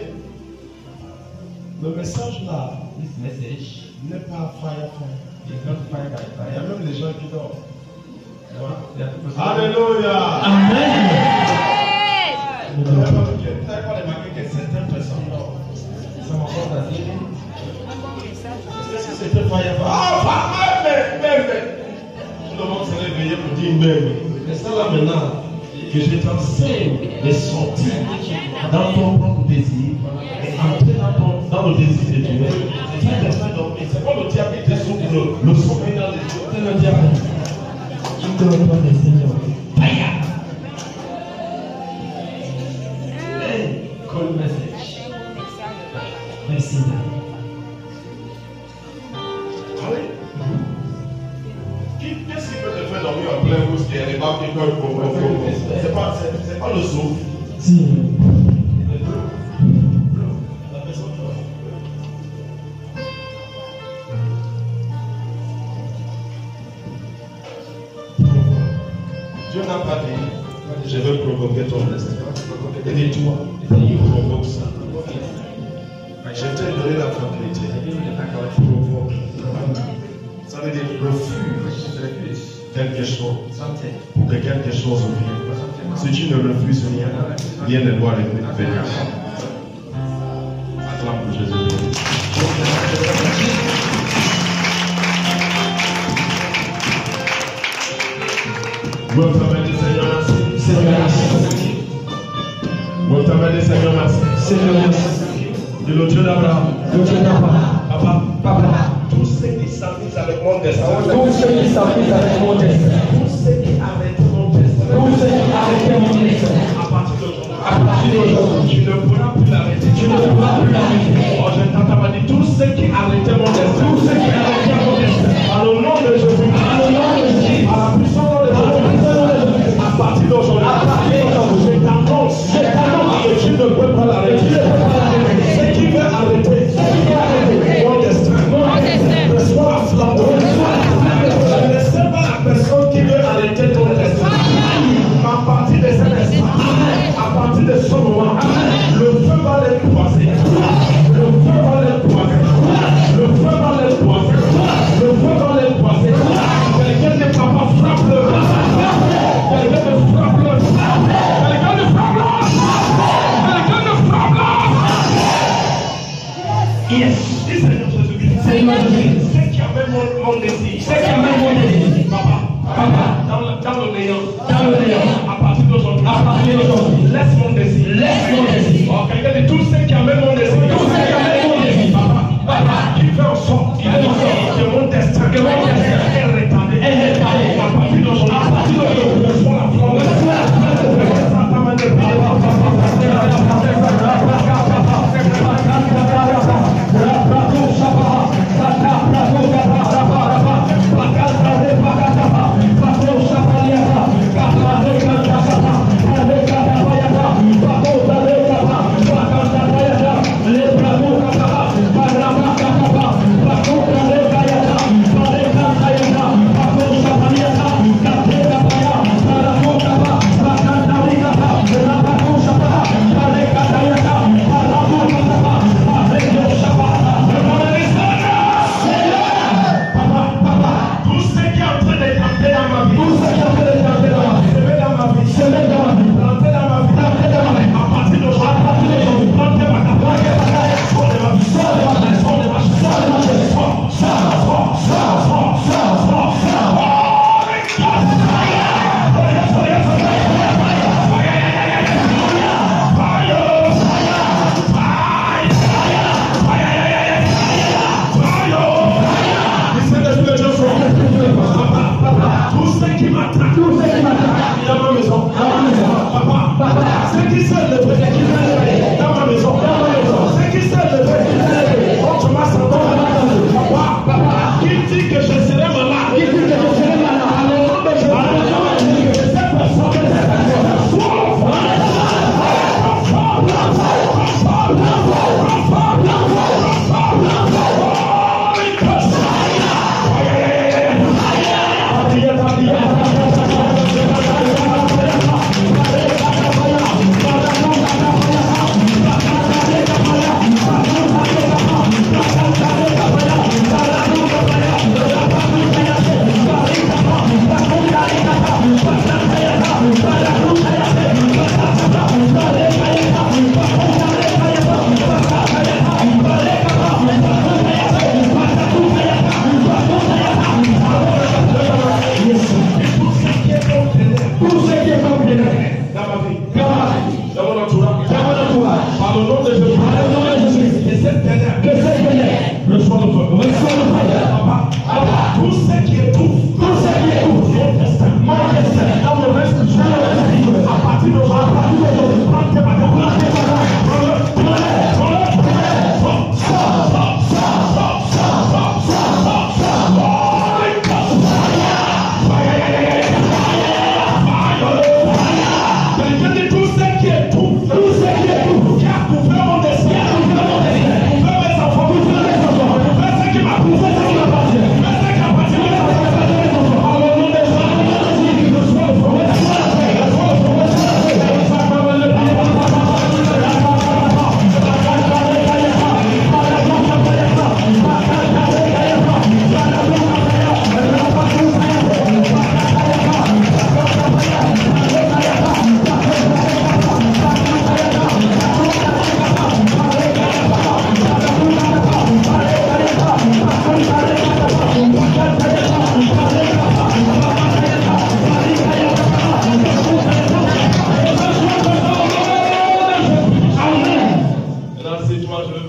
Le message là n'est pas fire. Il y a même les gens qui dorment. Alléluia. Amen. Vous n'avez pas remarqué que certaines personnes dorment. Ça m'a pas dit. Est-ce que c'était fire? Même. Tout le monde s'est réveillé pour dire même. Mais ça là maintenant, que je t'enseigne de sortir dans ton propre désir et entrer dans le désir de Dieu. C'est pas le diable qui te souffle le sommeil dans les yeux. C'est le diable. Tu te retournes, Seigneur. Fire. Call message. Merci. Ah oui? Qu'est-ce qui peut te faire dormir en plein bouche et les babes qui peuvent provoquer? C'est pas le souffle. Si. Dieu n'a pas dit, je veux provoquer ton destin. Il dit, toi, il provoque ça. Je t'ai donné la faculté. Provoque. Ça veut dire refuse quelque chose pour que quelque chose vienne. Si tu ne refuses rien, rien ne doit venir. Acclame pour Jésus. t'amener, Seigneur, merci. Seigneur, merci. Vous t'amener, Seigneur, merci. Seigneur, merci. Et le Dieu d'Abraham. Le Dieu d'Abraham. Papa, tous ceux qui s'amusent avec mon destin. Tous ceux qui s'amusent avec mon destin. Tous ceux qui arrêtent mon destin. Tous ceux qui arrêtent mon destin. À partir d'aujourd'hui. À partir d'aujourd'hui. Tu ne pourras plus l'arrêter. Tu ne pourras plus l'arrêter. Oh, je t'entends dire tous ceux qui arrêtaient mon destin. Tous ceux qui arrêtent mon destin. Par le nom de Jésus. Par le nom de Jésus. Par la puissance de Jésus. À partir d'aujourd'hui. À partir d'aujourd'hui. Je t'annonce. Que tu ne peux pas l'arrêter. Ceux qui veulent arrêter. Mon destin. Reçois la flamme de Dieu. Je ne sais pas la personne qui veut arrêter ton destin. À partir de cet instant, à partir de ce moment, le feu va les croiser. Le feu va les croiser. Le feu va les croiser. Le feu va les croiser. Quelqu'un de papa frappe le. Quelqu'un de frappe le. Quelqu'un de frappe le. Quelqu'un de frappe le. Yes. Seigneur Jésus-Christ. Seigneur Jésus-Christ. Ceux qui avaient mon désir. Ceux qui avaient mon désir. Papa. Dans le néant. Dans le néant. À partir d'aujourd'hui. À partir d'aujourd'hui. Laisse mon désir. Laisse mon désir. Oh, quelqu'un de tous ceux qui avaient mon désir. Tous ceux qui avaient mon désir. Papa. Qui fait en sorte. Qui fait en sorte. Que mon destin. Que mon destin. Est retardé. Est retardé. À partir d'aujourd'hui. À partir d'aujourd'hui. Reçois la flamme. Reçois la flamme.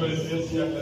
le 21e siècle.